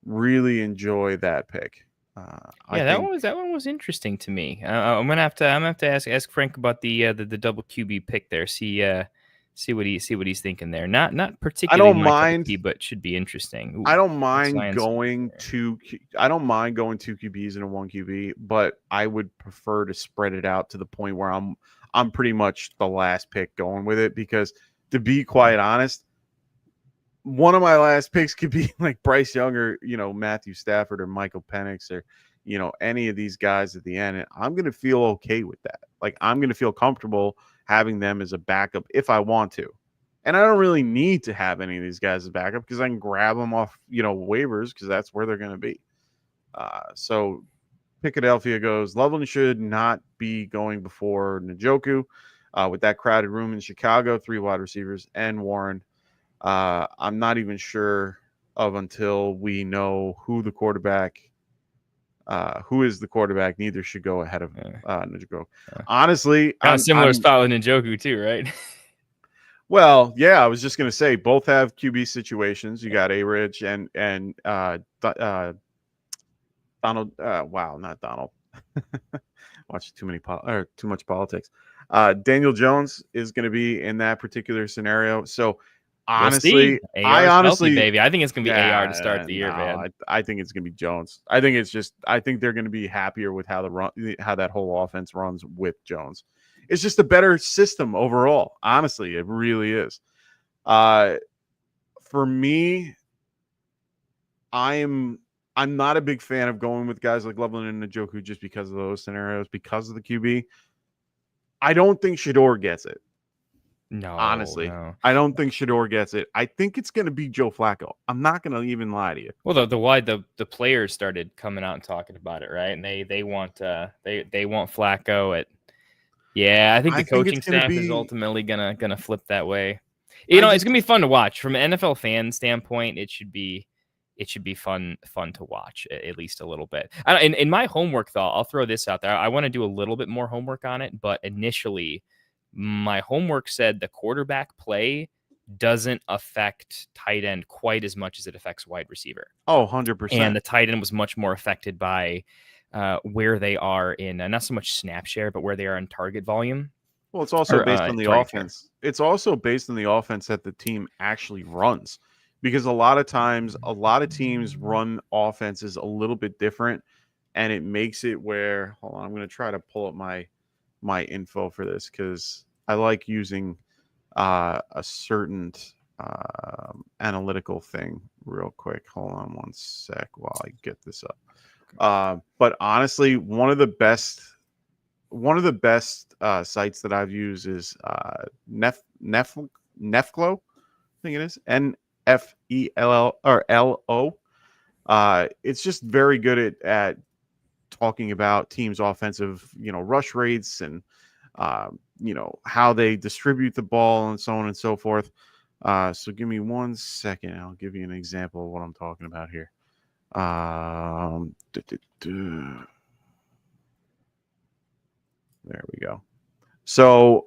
Speaker 4: Really enjoy that pick.
Speaker 5: That one was interesting to me. I'm gonna have to ask Frank about the double QB pick there. See what he's thinking there. Not particularly. I don't mind, but should be interesting. Ooh,
Speaker 4: I don't mind going 2 QBs and a 1 QB, but I would prefer to spread it out to the point where I'm pretty much the last pick going with it, because to be quite honest, one of my last picks could be like Bryce Young or, Matthew Stafford or Michael Penix or, any of these guys at the end. And I'm going to feel okay with that. Like, I'm going to feel comfortable having them as a backup if I want to. And I don't really need to have any of these guys as backup because I can grab them off, waivers, because that's where they're going to be. So Philadelphia goes, Loveland should not be going before Njoku. With that crowded room in Chicago, 3 wide receivers and Warren. I'm not even sure of until we know who is the quarterback. Neither should go ahead of Njoku. Honestly,
Speaker 5: kind of similar style with Njoku too, right?
Speaker 4: Well, yeah, I was just gonna say both have QB situations. You got A-Rich and Donald. Wow, not Donald. Watch too much politics. Daniel Jones is going to be in that particular scenario. So honestly,
Speaker 5: I honestly, baby, I think it's going to be AR to start the year, man.
Speaker 4: I think it's going to be Jones. I think they're going to be happier with how that whole offense runs with Jones. It's just a better system overall. Honestly, it really is. For me, I'm not a big fan of going with guys like Loveland and Njoku just because of those scenarios, because of the QB. I don't think Shador gets it.
Speaker 5: No,
Speaker 4: honestly, I don't think Shador gets it. I think it's going to be Joe Flacco. I'm not going to even lie to you.
Speaker 5: Well, the players started coming out and talking about it, right? And they want Flacco at. Yeah, I think the coaching staff is ultimately gonna flip that way. It's gonna be fun to watch from an NFL fan standpoint. It should be fun to watch at least a little bit. In my homework, though, I'll throw this out there. I want to do a little bit more homework on it, but initially, my homework said the quarterback play doesn't affect tight end quite as much as it affects wide receiver.
Speaker 4: Oh, 100%.
Speaker 5: And the tight end was much more affected by where they are in not so much snap share, but where they are in target volume.
Speaker 4: Well, it's also based on the offense. Share. It's also based on the offense that the team actually runs, because a lot of times, a lot of teams run offenses a little bit different, and it makes it where, hold on, I'm going to try to pull up my info for this because I like using a certain analytical thing real quick. Hold on one sec while I get this up. But honestly, one of the best sites that I've used is Neflo. I think it is NFELLO. It's just very good at talking about teams' offensive, rush rates and how they distribute the ball and so on and so forth. So give me 1 second. I'll give you an example of what I'm talking about here. There we go. So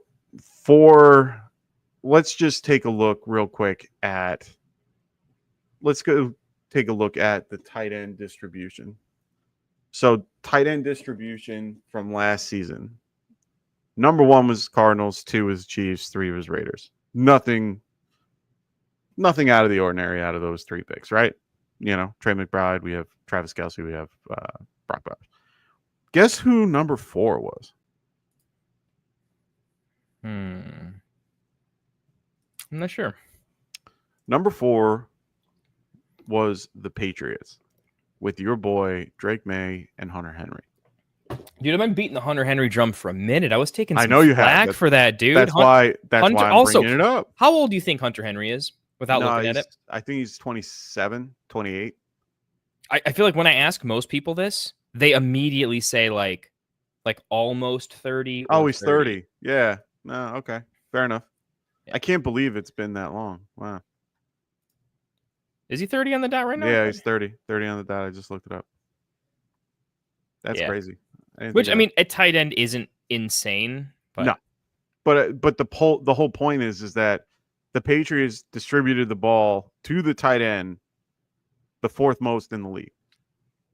Speaker 4: let's just take a look real quick let's go take a look at the tight end distribution. So tight end distribution from last season. Number 1 was Cardinals, 2 was Chiefs, 3 was Raiders. Nothing out of the ordinary out of those 3 picks, right? Trey McBride, we have Travis Kelce, we have Brock Bowers. Guess who number 4 was?
Speaker 5: I'm not sure.
Speaker 4: Number 4 was the Patriots with your boy Drake May and Hunter Henry.
Speaker 5: Dude, I've been beating the Hunter Henry drum for a minute. I was taking some
Speaker 4: flack
Speaker 5: for that, dude.
Speaker 4: That's why I'm bringing it up.
Speaker 5: How old do you think Hunter Henry is without looking at it?
Speaker 4: I think he's 27, 28.
Speaker 5: I feel like when I ask most people this, they immediately say like almost 30.
Speaker 4: Oh, he's 30. Yeah. No, okay. Fair enough. Yeah. I can't believe it's been that long. Wow.
Speaker 5: Is he 30 on the dot right now?
Speaker 4: Yeah, he's 30. 30 on the dot. I just looked it up. That's crazy.
Speaker 5: Which, I mean, a tight end isn't insane. But...
Speaker 4: No. But the whole point is that the Patriots distributed the ball to the tight end the 4th most in the league.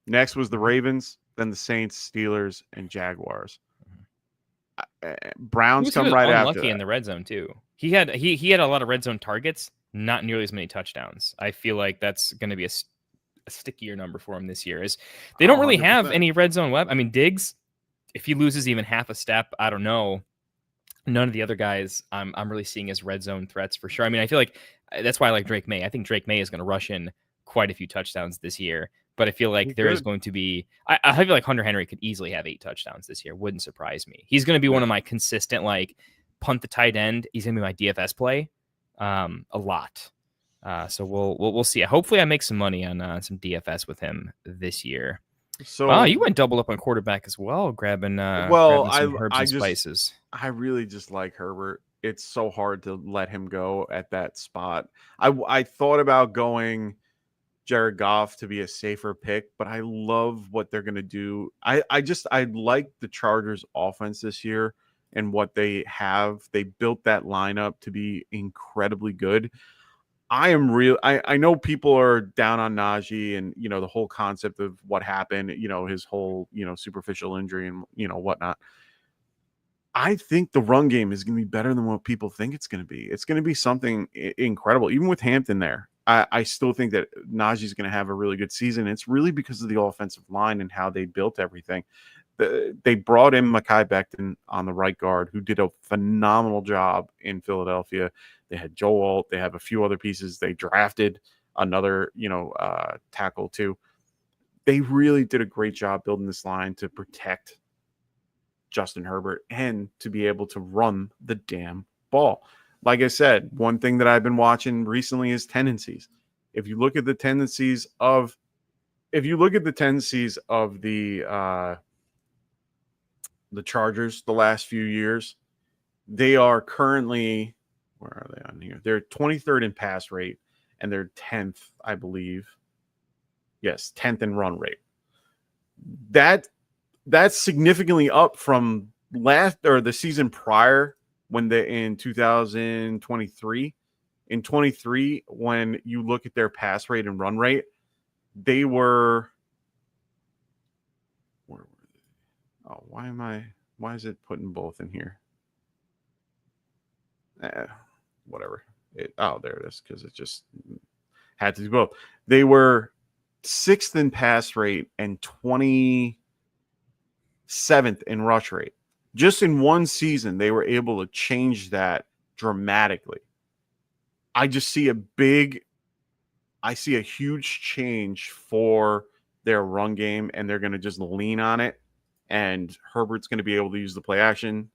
Speaker 4: Next was the Ravens, then the Saints, Steelers, and Jaguars. Browns come right after.
Speaker 5: Unlucky in the red zone too. He had a lot of red zone targets, not nearly as many touchdowns. I feel like that's going to be a stickier number for him this year. Is they don't really 100%. Have any red zone web. I mean, Diggs, if he loses even half a step, I don't know. None of the other guys I'm really seeing as red zone threats for sure. I mean, I feel like that's why I like Drake May. I think Drake May is going to rush in quite a few touchdowns this year. But I feel like is going to be – I feel like Hunter Henry could easily have 8 touchdowns this year. Wouldn't surprise me. He's going to be one of my consistent, punt the tight end. He's going to be my DFS play a lot. So we'll see. Hopefully I make some money on some DFS with him this year. So you went double up on quarterback as well, grabbing some herbs and spices.
Speaker 4: I really just like Herbert. It's so hard to let him go at that spot. I thought about going – Jared Goff to be a safer pick, but I love what they're going to do. I like the Chargers offense this year and what they have. They built that lineup to be incredibly good. I know people are down on Najee and, the whole concept of what happened, his whole, superficial injury and, whatnot. I think the run game is going to be better than what people think it's going to be. It's going to be something incredible. Even with Hampton there, I still think that Najee's going to have a really good season. It's really because of the offensive line and how they built everything. They brought in Mekhi Becton on the right guard, who did a phenomenal job in Philadelphia. They had Joe Alt. They have a few other pieces. They drafted another, tackle too. They really did a great job building this line to protect Justin Herbert and to be able to run the damn ball. Like I said, one thing that I've been watching recently is tendencies. If you look at the tendencies of the Chargers the last few years, they are currently, where are they on here? They're 23rd in pass rate and they're 10th, I believe. Yes, 10th in run rate. That's significantly up from the season prior when in 2023. In 23, when you look at their pass rate and run rate, they were, where were they? Oh, why is it putting both in here? Whatever. There it is, because it just had to do both. They were 6th in pass rate and 27th in rush rate. Just in one season, they were able to change that dramatically. I see a huge change for their run game, and they're going to just lean on it. And Herbert's going to be able to use the play action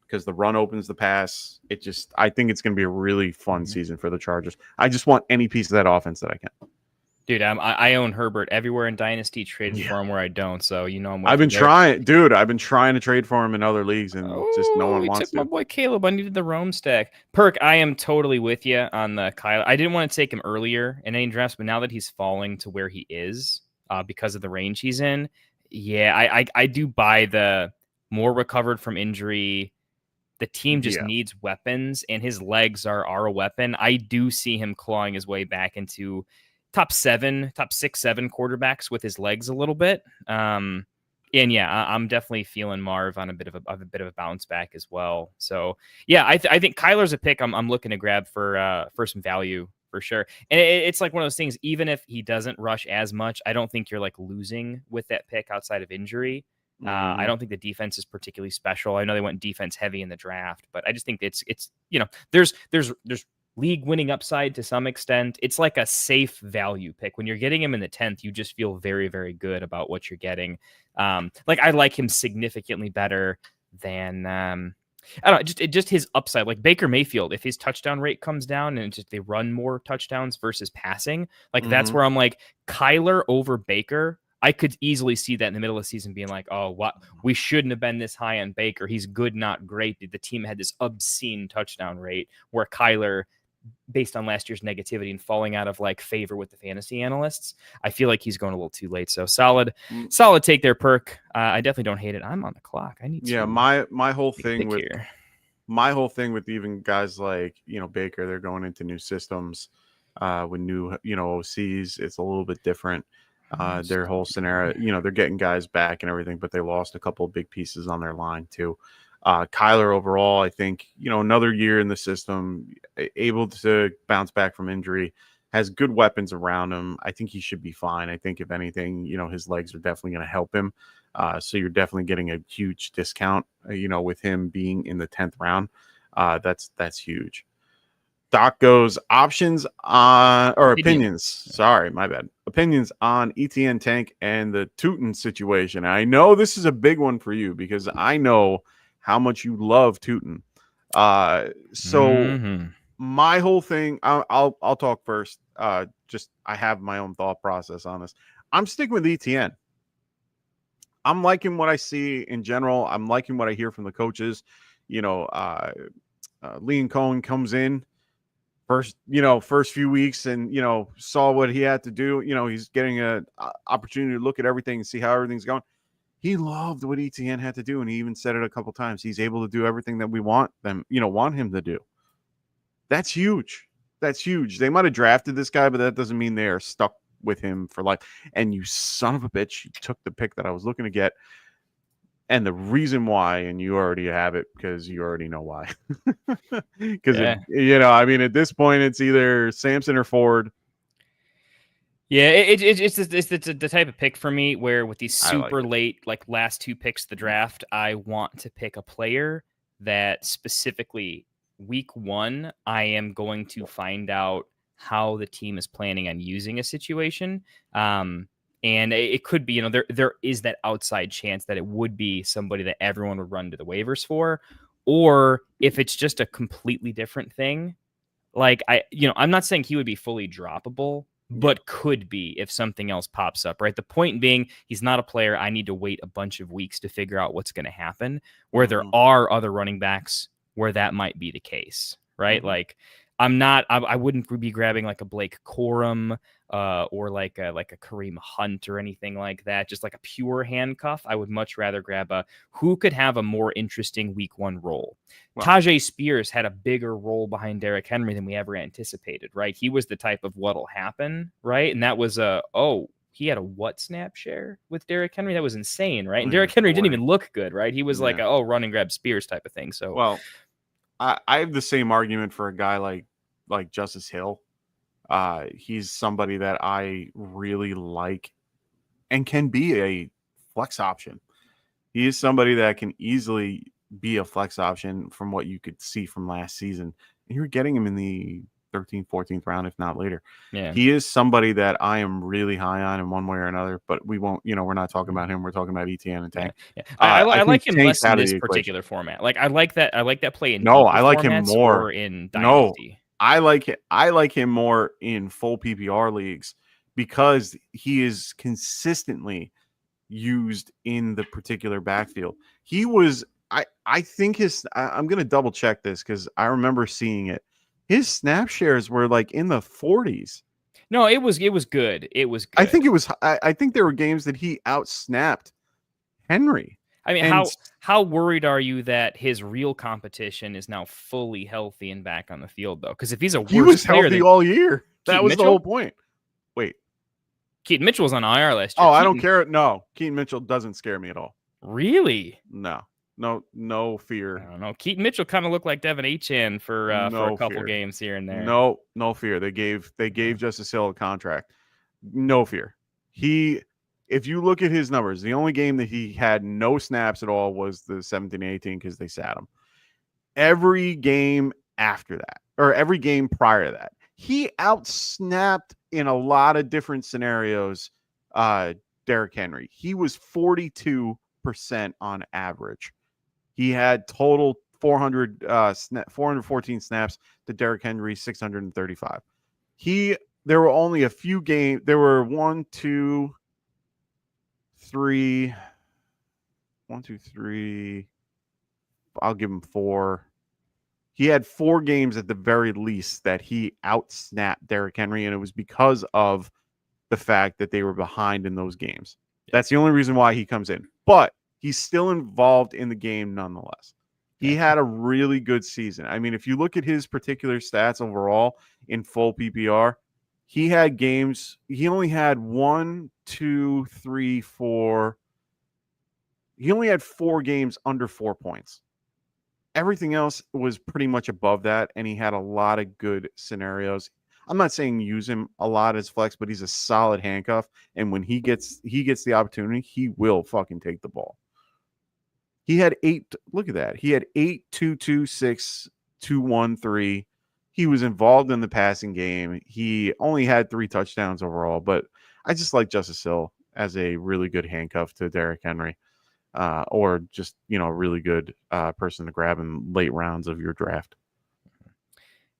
Speaker 4: because the run opens the pass. I think it's going to be a really fun season for the Chargers. I just want any piece of that offense that I can.
Speaker 5: Dude, I own Herbert everywhere in Dynasty, traded for him where I don't. So,
Speaker 4: I've been trying to trade for him in other leagues, and just no one wants to.
Speaker 5: My boy Caleb, I needed the Rome stack. Perk, I am totally with you on the Kyle. I didn't want to take him earlier in any drafts, but now that he's falling to where he is because of the range he's in, yeah, I do buy the more recovered from injury. The team just needs weapons, and his legs are a weapon. I do see him clawing his way back into top 6, 7 quarterbacks with his legs a little bit. And yeah, I'm definitely feeling Marv on a bit of a bounce back as well. So yeah, I think Kyler's a pick I'm looking to grab for some value for sure. And it's like one of those things, even if he doesn't rush as much, I don't think you're like losing with that pick outside of injury. I don't think the defense is particularly special. I know they went defense heavy in the draft, but I just think it's there's league winning upside to some extent. It's like a safe value pick. When you're getting him in the 10th, you just feel very, very good about what you're getting. I like him significantly better than I don't know, just his upside. Like Baker Mayfield, if his touchdown rate comes down and they run more touchdowns versus passing, that's where I'm like, Kyler over Baker. I could easily see that in the middle of the season being like, oh, what? We shouldn't have been this high on Baker. He's good, not great. The team had this obscene touchdown rate where Kyler, based on last year's negativity and falling out of like favor with the fantasy analysts, I feel like he's going a little too late. So solid take there, Perk. I definitely don't hate it. I'm on the clock. I need
Speaker 4: my whole thing with even guys like Baker, they're going into new systems with new OCs. It's a little bit different. Their whole scenario, they're getting guys back and everything, but they lost a couple of big pieces on their line too. Kyler overall, I think, another year in the system, able to bounce back from injury, has good weapons around him. I think he should be fine. I think if anything, his legs are definitely going to help him. So you're definitely getting a huge discount, with him being in the 10th round. That's huge. Doc goes opinions. Sorry, my bad. Opinions on ETN Tank and the Tootin situation. I know this is a big one for you because I know how much you love Tootin. My whole thing, I'll talk first. I have my own thought process on this. I'm sticking with ETN. I'm liking what I see in general. I'm liking what I hear from the coaches. Lean Cohen comes in first few weeks and, saw what he had to do. He's getting an opportunity to look at everything and see how everything's going. He loved what ETN had to do, and he even said it a couple times. He's able to do everything that we want him to do. That's huge. That's huge. They might have drafted this guy, but that doesn't mean they are stuck with him for life. And you son of a bitch, you took the pick that I was looking to get. And the reason why, and you already have it because you already know why. Because, I mean, at this point, it's either Sampson or Ford.
Speaker 5: Yeah, it's the type of pick for me where with these super late, like last 2 picks of the draft, I want to pick a player that specifically week 1, I am going to find out how the team is planning on using a situation. And it could be, there is that outside chance that it would be somebody that everyone would run to the waivers for, or if it's just a completely different thing. Like I'm not saying he would be fully droppable, but could be if something else pops up, right? The point being, he's not a player I need to wait a bunch of weeks to figure out what's going to happen, where there are other running backs where that might be the case, right? Like I wouldn't be grabbing like a Blake Corum or like a Kareem Hunt or anything like that, just like a pure handcuff. I would much rather grab who could have a more interesting week 1 role. Wow. Tajay Spears had a bigger role behind Derrick Henry than we ever anticipated, right? He was the type of what'll happen, right? And that was he had a what snap share with Derrick Henry? That was insane, right? And Derrick Henry didn't even look good, right? He was like run and grab Spears type of thing. So
Speaker 4: well, I have the same argument for a guy like Justice Hill. He's somebody that I really like and can be a flex option. He is somebody that can easily be a flex option from what you could see from last season. And you're getting him in the 13th, 14th round, if not later. Yeah. He is somebody that I am really high on in one way or another, but we won't, we're not talking about him. We're talking about ETN and Tank.
Speaker 5: Yeah. I like him less in this particular format. Like I like that play in
Speaker 4: I like him more
Speaker 5: in Dynasty.
Speaker 4: I like him more in full PPR leagues because he is consistently used in the particular backfield. He was, I think I'm going to double check this because I remember seeing it. His snap shares were like in the 40s.
Speaker 5: No, it was good. It was good.
Speaker 4: I think there were games that he outsnapped Henry.
Speaker 5: I mean, how worried are you that his real competition is now fully healthy and back on the field, though? Because if he's he
Speaker 4: was healthy all year. That was the whole point. Wait,
Speaker 5: Keaton Mitchell was on IR last year.
Speaker 4: Oh, I don't care. No, Keaton Mitchell doesn't scare me at all.
Speaker 5: Really?
Speaker 4: No fear.
Speaker 5: I don't know. Keaton Mitchell kind of looked like Devin Achane for a couple games here and there.
Speaker 4: No fear. They gave Justice Hill a contract. No fear. If you look at his numbers, the only game that he had no snaps at all was the 17-18 because they sat him. Every game after that, or every game prior to that, he outsnapped in a lot of different scenarios Derrick Henry. He was 42% on average. He had total 414 snaps to Derrick Henry, 635. There were only a few games. There were 1, 2, 3. I'll give him 4. He had 4 games at the very least that he outsnapped Derrick Henry, and it was because of the fact that they were behind in those games. That's the only reason why he comes in. But he's still involved in the game nonetheless. He had a really good season. I mean, if you look at his particular stats overall in full PPR, he had games. He only had 1, 2, 3, 4. He only had 4 games under 4 points. Everything else was pretty much above that, and he had a lot of good scenarios. I'm not saying use him a lot as flex, but he's a solid handcuff. And when he gets the opportunity, he will fucking take the ball. He had 8. Look at that. He had 8, 2, 2, 6, 2, 1, 3. He was involved in the passing game. He only had 3 touchdowns overall, but I just like Justice Hill as a really good handcuff to Derrick Henry, or just, a really good person to grab in late rounds of your draft.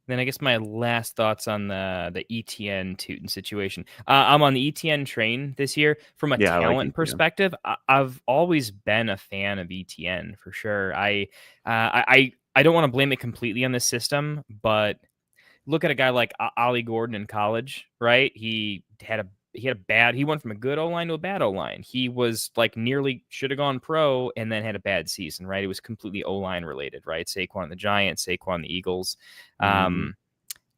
Speaker 5: Then I guess my last thoughts on the ETN Tootin situation. I'm on the ETN train this year. From a talent perspective, I've always been a fan of ETN for sure. I don't want to blame it completely on the system, but look at a guy like Ollie Gordon in college, right? He went from a good O-line to a bad O-line. He was like nearly should have gone pro and then had a bad season, right? It was completely O-line related, right? Saquon the Giants, Saquon the Eagles.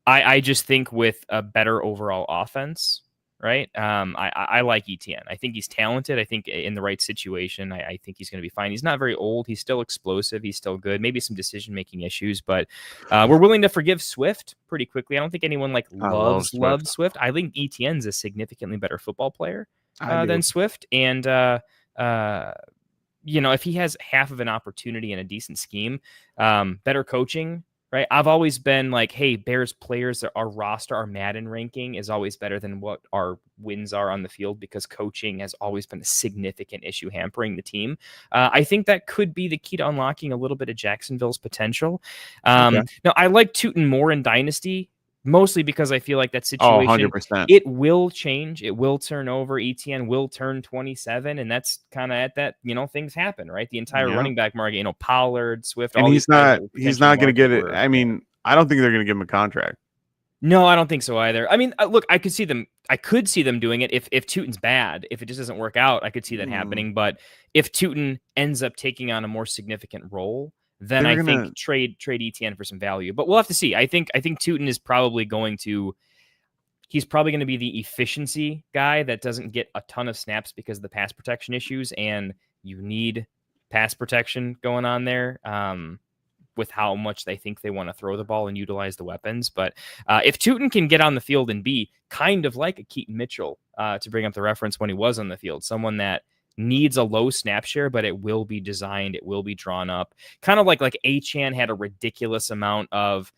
Speaker 5: I just think with a better overall offense, right? I like ETN. I think he's talented. I think in the right situation, I think he's going to be fine. He's not very old. He's still explosive. He's still good. Maybe some decision-making issues, but we're willing to forgive Swift pretty quickly. I don't think anyone loves Swift. I think ETN's a significantly better football player than Swift. And, if he has half of an opportunity in a decent scheme, better coaching, right? I've always been like, hey, Bears players, our roster, our Madden ranking is always better than what our wins are on the field because coaching has always been a significant issue hampering the team. I think that could be the key to unlocking a little bit of Jacksonville's potential. Now, I like Tootin more in Dynasty, mostly because I feel like that situation,
Speaker 4: 100%.
Speaker 5: It will change. It will turn over. ETN will turn 27, and that's kind of at that, things happen, right? The entire running back market, Pollard, Swift,
Speaker 4: and he's not going to get it. I mean, I don't think they're going to give him a contract.
Speaker 5: No, I don't think so either. I mean, look, I could see them doing it if Tootin's bad. If it just doesn't work out, I could see that happening. But if Tootin ends up taking on a more significant role, then I think trade ETN for some value. But we'll have to see. I think Tootin is probably going to be the efficiency guy that doesn't get a ton of snaps because of the pass protection issues, and you need pass protection going on there with how much they think they want to throw the ball and utilize the weapons. But if Tootin can get on the field and be kind of like a Keaton Mitchell, to bring up the reference when he was on the field, someone that needs a low snap share, but it will be designed, it will be drawn up. Kind of like Achane had a ridiculous amount of,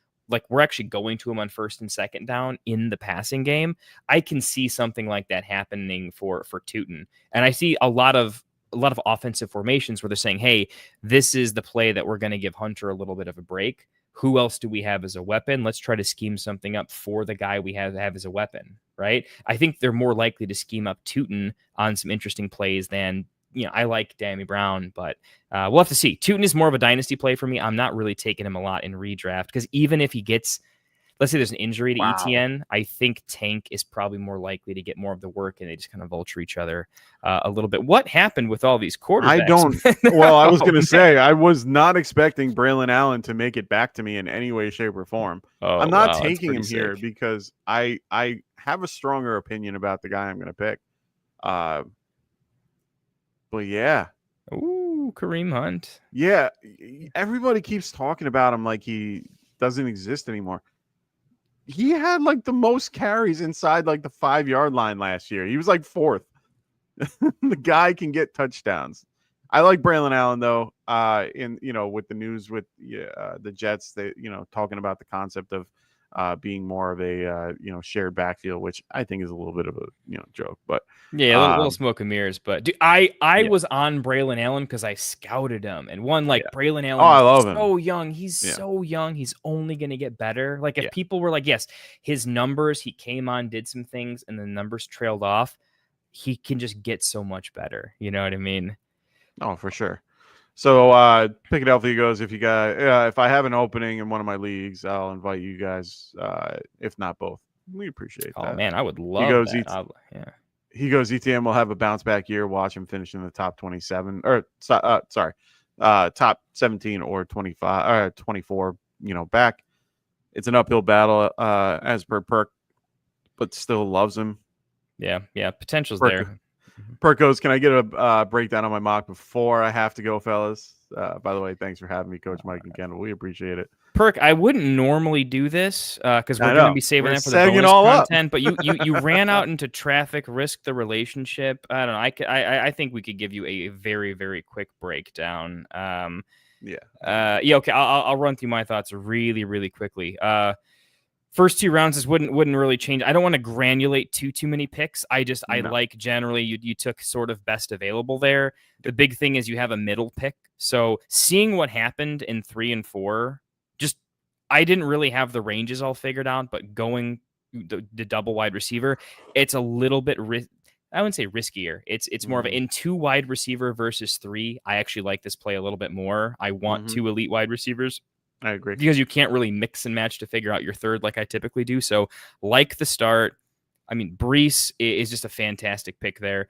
Speaker 5: we're actually going to him on first and second down in the passing game. I can see something like that happening for Tootin. And I see a lot of offensive formations where they're saying, hey, this is the play that we're going to give Hunter a little bit of a break. Who else do we have as a weapon? Let's try to scheme something up for the guy we have as a weapon, right? I think they're more likely to scheme up Tootin on some interesting plays than, I like Dammy Brown, but we'll have to see. Tootin is more of a dynasty play for me. I'm not really taking him a lot in redraft because even if he gets, let's say there's an injury to ETN, I think Tank is probably more likely to get more of the work, and they just kind of vulture each other a little bit. What happened with all these quarterbacks?
Speaker 4: I was going to say, I was not expecting Braylon Allen to make it back to me in any way, shape, or form. I'm not taking him here because I have a stronger opinion about the guy I'm going to pick. But yeah.
Speaker 5: Ooh, Kareem Hunt.
Speaker 4: Yeah. Everybody keeps talking about him like he doesn't exist anymore. He had the most carries inside the 5-yard line last year. He was fourth. The guy can get touchdowns. I like Braylon Allen though. With the news with the Jets, they talking about the concept of being more of a shared backfield, which I think is a little bit of a joke, but
Speaker 5: yeah, a little smoke and mirrors. But dude, I was on Braylon Allen because I scouted him and Braylon Allen.
Speaker 4: I love him.
Speaker 5: So young, he's so young. He's only going to get better. If people were yes, his numbers, he came on, did some things, and the numbers trailed off. He can just get so much better. You know what I mean?
Speaker 4: Oh, for sure. So pick it out for you guys. If I have an opening in one of my leagues, I'll invite you guys. If not both, we appreciate that.
Speaker 5: Oh man, I would love that.
Speaker 4: He goes, ETM will have a bounce back year. Watch him finish in the top 27 or top 17 or 25 or 24. Back. It's an uphill battle as per Perk, but still loves him.
Speaker 5: Yeah, potential's there.
Speaker 4: Perk goes, can I get a breakdown on my mock before I have to go, fellas? By the way, thanks for having me, Coach Mike and Kendall. We appreciate it.
Speaker 5: Perk, I wouldn't normally do this because we're going to be saving that for the bonus content, but you ran out into traffic, risked the relationship. I don't know. I think we could give you a very, very quick breakdown. Okay. I'll run through my thoughts really, really quickly. First two rounds wouldn't really change. I don't want to granulate too many picks. I like generally you took sort of best available there. The big thing is you have a middle pick. So seeing what happened in 3 and 4, I didn't really have the ranges all figured out, but going the double wide receiver, it's a little bit I wouldn't say riskier. It's more of in 2 wide receiver versus 3. I actually like this play a little bit more. I want 2 elite wide receivers.
Speaker 4: I agree.
Speaker 5: Because you can't really mix and match to figure out your third like I typically do. So like the start, I mean, Brees is just a fantastic pick there.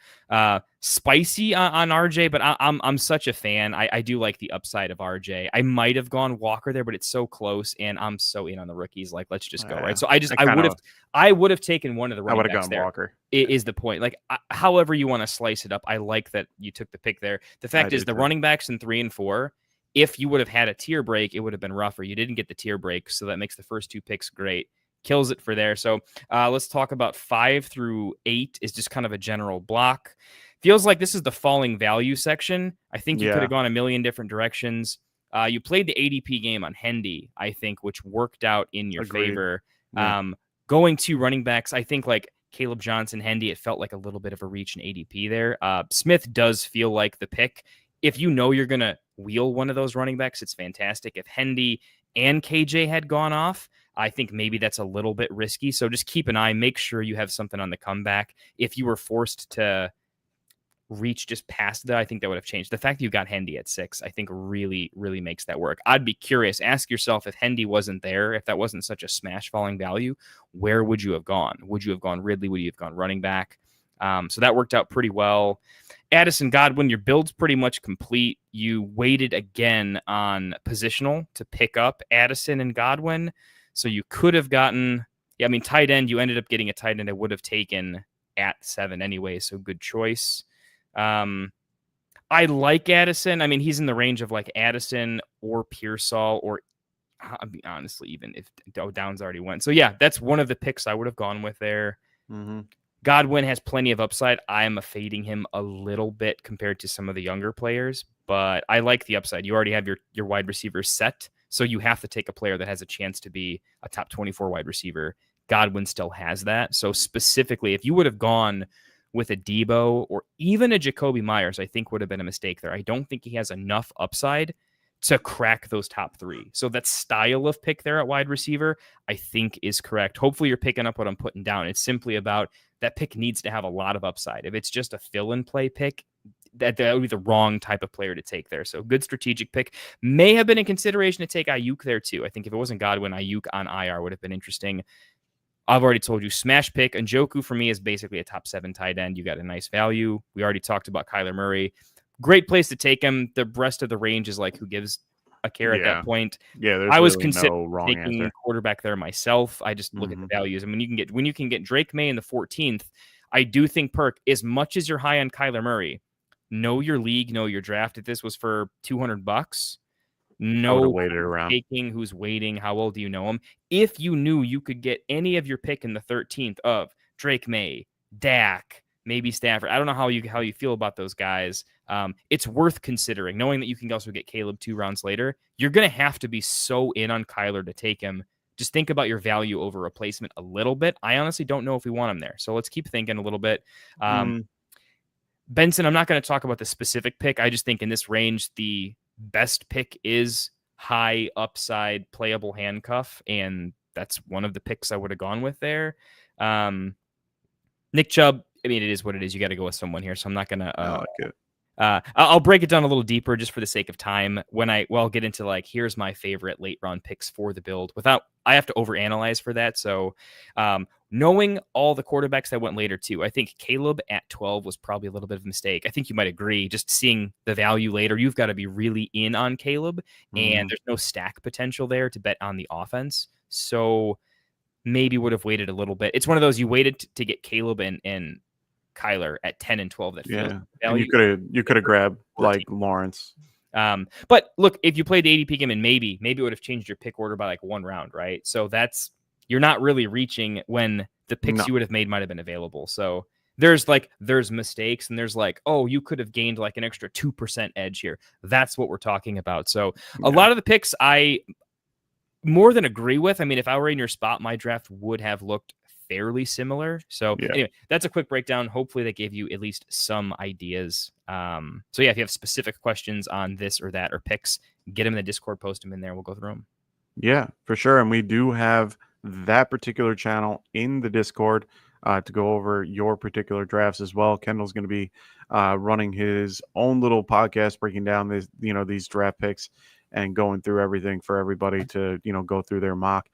Speaker 5: Spicy on RJ, but I'm such a fan. I do like the upside of RJ. I might have gone Walker there, but it's so close, and I'm so in on the rookies. Like, let's just go, right? So I would have taken one of the running backs there. Walker is the point. Like, however you want to slice it up, I like that you took the pick there. The fact is, the running backs in 3 and 4. If you would have had a tier break, it would have been rougher. You didn't get the tier break, so that makes the first 2 picks great. Kills it for there. So let's talk about 5 through 8 is just kind of a general block. Feels like this is the falling value section. I think you could have gone a million different directions. You played the ADP game on Hendy, I think, which worked out in your favor. Yeah. Going to running backs, I think like Caleb Johnson, Hendy, it felt like a little bit of a reach in ADP there. Smith does feel like the pick. If you know you're going to wheel one of those running backs, it's fantastic. If Hendy and KJ had gone off, I think maybe that's a little bit risky. So just keep an eye. Make sure you have something on the comeback. If you were forced to reach just past that, I think that would have changed. The fact that you got Hendy at 6, I think really, really makes that work. I'd be curious. Ask yourself, if Hendy wasn't there, if that wasn't such a smash falling value, where would you have gone? Would you have gone Ridley? Would you have gone running back? So that worked out pretty well. Addison, Godwin, your build's pretty much complete. You waited again on positional to pick up Addison and Godwin. So you could have gotten, tight end. You ended up getting a tight end I would have taken at 7 anyway. So good choice. I like Addison. I mean, he's in the range of like Addison or Pearsall, or I'll be honestly, even if Downs already went. So yeah, that's one of the picks I would have gone with there. Mm-hmm. Godwin has plenty of upside. I am fading him a little bit compared to some of the younger players, but I like the upside. You already have your wide receiver set, so you have to take a player that has a chance to be a top 24 wide receiver. Godwin still has that. So specifically, if you would have gone with a Debo or even a Jacoby Myers, I think would have been a mistake there. I don't think he has enough upside to crack those top 3. So that style of pick there at wide receiver, I think is correct. Hopefully you're picking up what I'm putting down. It's simply about that pick needs to have a lot of upside. If it's just a fill and play pick, that would be the wrong type of player to take there. So good strategic pick. May have been in consideration to take Ayuk there too. I think if it wasn't Godwin, Ayuk on IR would have been interesting. I've already told you, smash pick. Njoku for me is basically a top 7 tight end. You got a nice value. We already talked about Kyler Murray. Great place to take him. The rest of the range is like, who gives a care at that point?
Speaker 4: Yeah,
Speaker 5: I was
Speaker 4: really
Speaker 5: considering
Speaker 4: no
Speaker 5: taking
Speaker 4: answer.
Speaker 5: Quarterback there myself. I just look at the values. I mean, when you can get Drake May in the 14th, I do think, Perk, as much as you're high on Kyler Murray, know your league, know your draft. If this was for $200, no
Speaker 4: waited around.
Speaker 5: Taking who's waiting. How well do you know him? If you knew you could get any of your pick in the 13th of Drake May, Dak, maybe Stafford. I don't know how you feel about those guys. It's worth considering, knowing that you can also get Caleb 2 rounds later. You're going to have to be so in on Kyler to take him. Just think about your value over replacement a little bit. I honestly don't know if we want him there. So let's keep thinking a little bit. Benson, I'm not going to talk about the specific pick. I just think in this range, the best pick is high upside playable handcuff. And that's one of the picks I would have gone with there. Nick Chubb, I mean, it is what it is. You got to go with someone here. So I'm not going to I'll break it down a little deeper just for the sake of time. I'll get into like, here's my favorite late round picks for the build without, I have to overanalyze for that. So knowing all the quarterbacks that went later too, I think Caleb at 12 was probably a little bit of a mistake. I think you might agree, just seeing the value later, you've got to be really in on Caleb and there's no stack potential there to bet on the offense. So maybe would have waited a little bit. It's one of those, you waited to get Caleb and Kyler at 10 and 12.
Speaker 4: And you could have grabbed 14. Like Lawrence.
Speaker 5: But look, if you played the ADP game, and maybe it would have changed your pick order by like 1 round, right? So you're not really reaching when the picks you would have made might have been available. So there's mistakes, and there's like, oh, you could have gained like an extra 2% edge here. That's what we're talking about. So a lot of the picks I more than agree with. I mean, if I were in your spot, my draft would have looked fairly similar. So anyway, that's a quick breakdown. Hopefully that gave you at least some ideas. So yeah, if you have specific questions on this or that or picks, get them in the Discord, post them in there. We'll go through them. Yeah, for sure. And we do have that particular channel in the Discord to go over your particular drafts as well. Kendall's going to be running his own little podcast, breaking down these draft picks and going through everything for everybody to, go through their mock.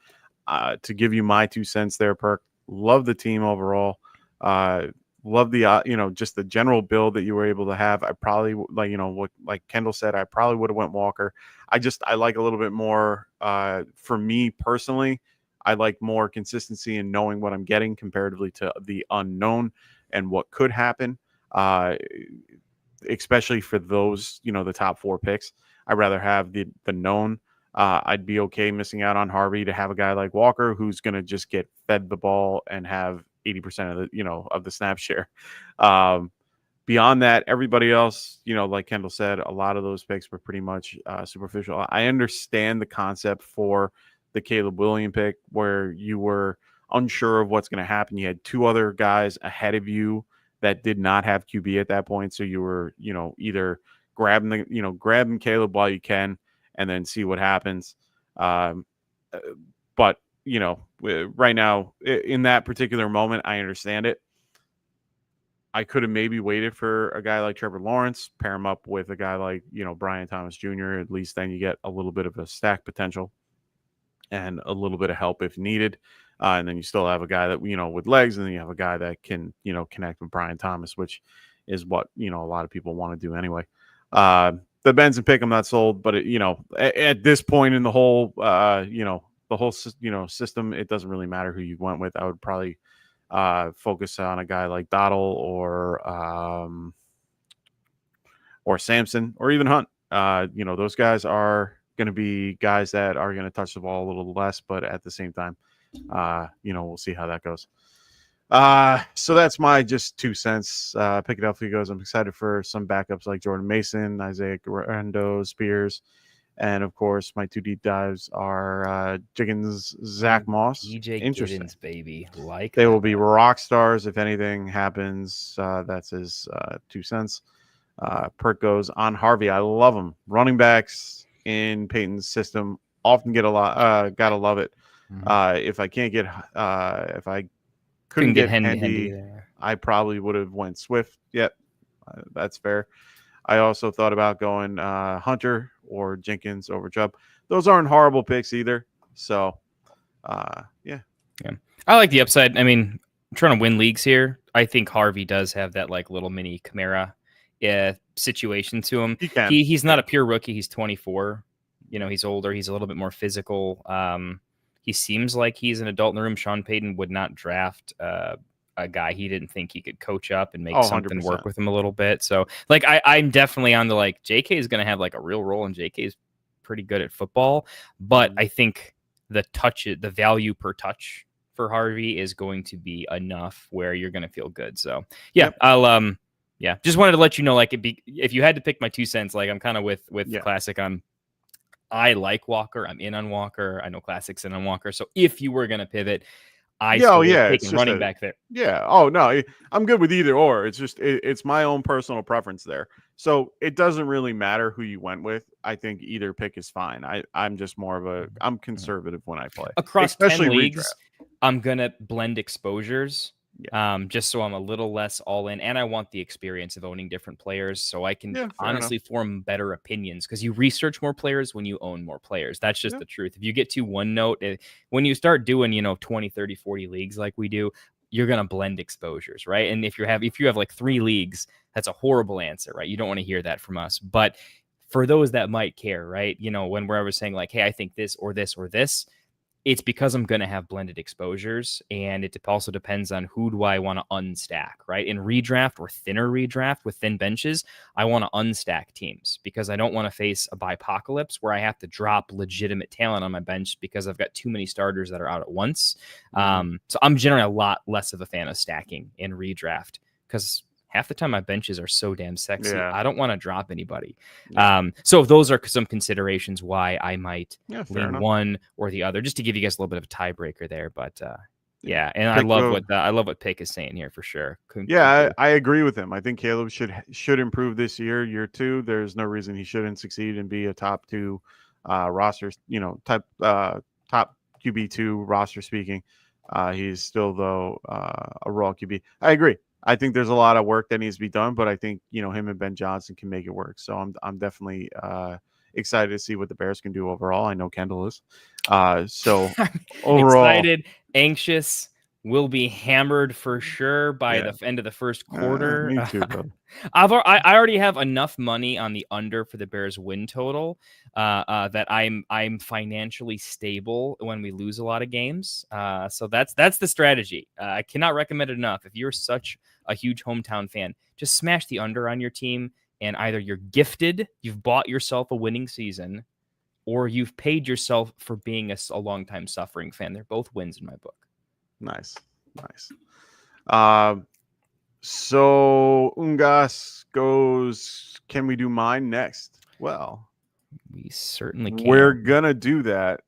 Speaker 5: To give you my 2 cents there, Perk,
Speaker 4: Love the team overall. Love the just the general build that you were able to have. I probably like Kendall said, I probably would have went Walker. I like a little bit more. For me personally, I like more consistency in knowing what I'm getting comparatively to the unknown and what could happen. Especially for those, the top 4 picks. I'd rather have the known. I'd be okay missing out on Harvey to have a guy like Walker who's going to just get fed the ball and have 80% of the, of the snap share. Beyond that, everybody else, like Kendall said, a lot of those picks were pretty much superficial. I understand the concept for the Caleb Williams pick where you were unsure of what's going to happen. You had 2 other guys ahead of you that did not have QB at that point. So you were, either grabbing Caleb while you can and then see what happens. But, right now in that particular moment, I understand it. I could have maybe waited for a guy like Trevor Lawrence, pair him up with a guy like, Brian Thomas Jr. At least then you get a little bit of a stack potential and a little bit of help if needed. And then you still have a guy that, with legs, and then you have a guy that can, connect with Brian Thomas, which is what, a lot of people want to do anyway. The Benson pick, I'm not sold, but at this point in the whole, the whole, system, it doesn't really matter who you went with. I would probably focus on a guy like Dottle or Sampson or even Hunt. Those guys are going to be guys that are going to touch the ball a little less, but at the same time, we'll see how that goes. So that's my just 2 cents. Pick it up if he goes. I'm excited for some backups like Jordan Mason, Isaiah Guerrero, Spears, and of course my 2 deep dives are Jiggins, Zach Moss.
Speaker 5: EJ Giddens, baby, like
Speaker 4: they will be rock stars if anything happens. That's his 2 cents. Perk goes on Harvey. I love him. Running backs in Peyton's system often get a lot. Gotta love it. If I can't get, if I couldn't get Hendy, I probably would have went Swift. Yep, that's fair. I also thought about going Hunter or Jenkins over Chubb. Those aren't horrible picks either. So, yeah.
Speaker 5: I like the upside. I mean, I'm trying to win leagues here. I think Harvey does have that like little mini Camara situation to him. He's not a pure rookie. He's 24. He's older. He's a little bit more physical. He seems like he's an adult in the room. Sean Payton would not draft a guy he didn't think he could coach up and make something
Speaker 4: 100%.
Speaker 5: work with him a little bit. So, like, I'm definitely on the like JK is going to have like a real role, and JK is pretty good at football. But I think the value per touch for Harvey is going to be enough where you're going to feel good. So, yeah, I'll just wanted to let you know, like, if you had to pick my 2 cents, like I'm kind of with Classic on. I like Walker. I'm in on Walker. I know Classic's in on Walker. So if you were going to pivot, taking running back there.
Speaker 4: Yeah. Oh, no, I'm good with either or. It's just, it's my own personal preference there. So it doesn't really matter who you went with. I think either pick is fine. I'm just more of I'm conservative when I play.
Speaker 5: Across 10 leagues, I'm going to blend exposures. Just so I'm a little less all in, and I want the experience of owning different players so I can honestly form better opinions, because you research more players when you own more players. That's just the truth. If you get to one note, when you start doing 20, 30, 40 leagues like we do, you're going to blend exposures, right? And if you have like 3 leagues, that's a horrible answer, right? You don't want to hear that from us. But for those that might care, right? When we're ever saying like, hey, I think this or this or this, it's because I'm going to have blended exposures, and it also depends on who do I want to unstack, right? In redraft or thinner redraft with thin benches, I want to unstack teams because I don't want to face a bipocalypse where I have to drop legitimate talent on my bench because I've got too many starters that are out at once. So I'm generally a lot less of a fan of stacking in redraft because half the time my benches are so damn sexy. I don't want to drop anybody. So those are some considerations why I might lean one or the other, just to give you guys a little bit of a tiebreaker there. But and I love what Pick is saying here for sure.
Speaker 4: I agree with him. I think Caleb should improve this year 2. There's no reason he shouldn't succeed and be a top 2 rosters, top QB2 roster speaking. He's still though a raw QB. I agree. I think there's a lot of work that needs to be done, but I think, him and Ben Johnson can make it work. So I'm definitely excited to see what the Bears can do overall. I know Kendall is. So overall,
Speaker 5: excited, anxious, will be hammered for sure by the end of the first quarter.
Speaker 4: Me too, brother.
Speaker 5: I already have enough money on the under for the Bears win total that I'm financially stable when we lose a lot of games. So that's the strategy. I cannot recommend it enough. If you're such a huge hometown fan, just smash the under on your team, and either you're gifted, you've bought yourself a winning season, or you've paid yourself for being a longtime suffering fan. They're both wins in my book.
Speaker 4: Nice. So Ungas goes, can we do mine next? Well,
Speaker 5: we certainly can.
Speaker 4: We're going to do that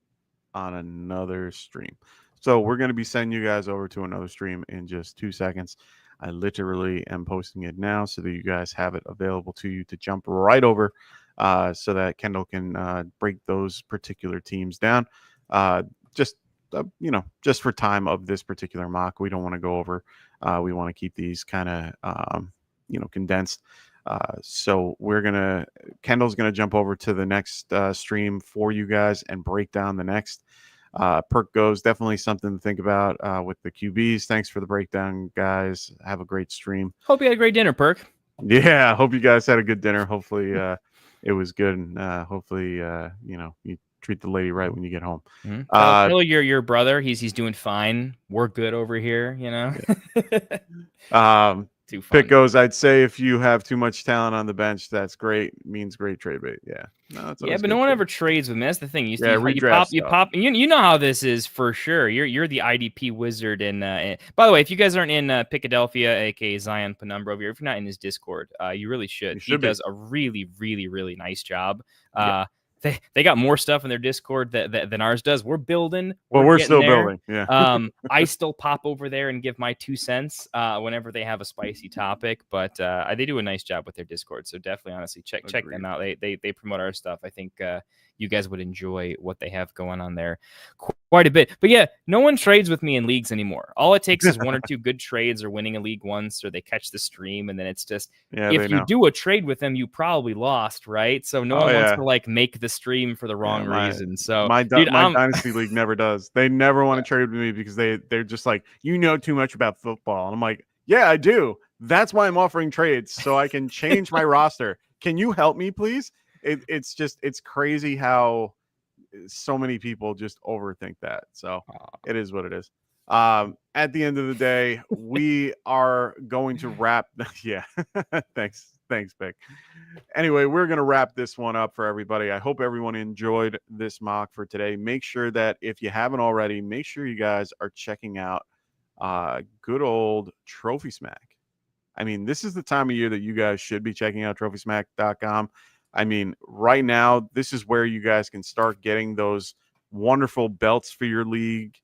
Speaker 4: on another stream. So we're going to be sending you guys over to another stream in just 2 seconds. I literally am posting it now so that you guys have it available to you to jump right over so that Kendall can break those particular teams down. Just for time of this particular mock, we don't want to go over. We want to keep these kind of, condensed. So Kendall's going to jump over to the next stream for you guys and break down the next. Perk goes, definitely something to think about with the QBs. Thanks for the breakdown, guys. Have a great stream.
Speaker 5: Hope you had a great dinner, Perk.
Speaker 4: Yeah, hope you guys had a good dinner. Hopefully it was good. And hopefully, you treat the lady right when you get home.
Speaker 5: Mm-hmm. Tell your brother he's doing fine. We're good over here,
Speaker 4: Yeah. Too fun. Pick goes, I'd say if you have too much talent on the bench, that's great. Means great trade bait. Yeah. No,
Speaker 5: but no one ever trades with me. That's the thing. You
Speaker 4: pop.
Speaker 5: You know how this is for sure. You're the IDP wizard. And by the way, if you guys aren't in Philadelphia, aka Zion Penumbra over here, if you're not in his Discord, you really should. He does a really, really, really nice job. Yeah. They got more stuff in their Discord than ours does. We're building.
Speaker 4: We're still building. Yeah.
Speaker 5: I still pop over there and give my 2 cents whenever they have a spicy topic, but they do a nice job with their Discord. So definitely, honestly, check them out. They promote our stuff. I think you guys would enjoy what they have going on there quite a bit. But yeah, no one trades with me in leagues anymore. All it takes is 1 or 2 good trades or winning a league once, or they catch the stream, and then it's just if you do a trade with them, you probably lost, right? So no one wants to make the stream for the wrong reason. So
Speaker 4: my dynasty league never does. They never want to trade with me because they're just like, you know too much about football, and I'm like, yeah, I do. That's why I'm offering trades so I can change my roster. Can you help me, please? It's crazy how so many people just overthink that. So it is what it is. At the end of the day, we are going to wrap. Yeah. Thanks, Vic. Anyway, we're going to wrap this one up for everybody. I hope everyone enjoyed this mock for today. Make sure that if you haven't already, make sure you guys are checking out good old Trophy Smack. I mean, this is the time of year that you guys should be checking out TrophySmack.com. I mean, right now, this is where you guys can start getting those wonderful belts for your league.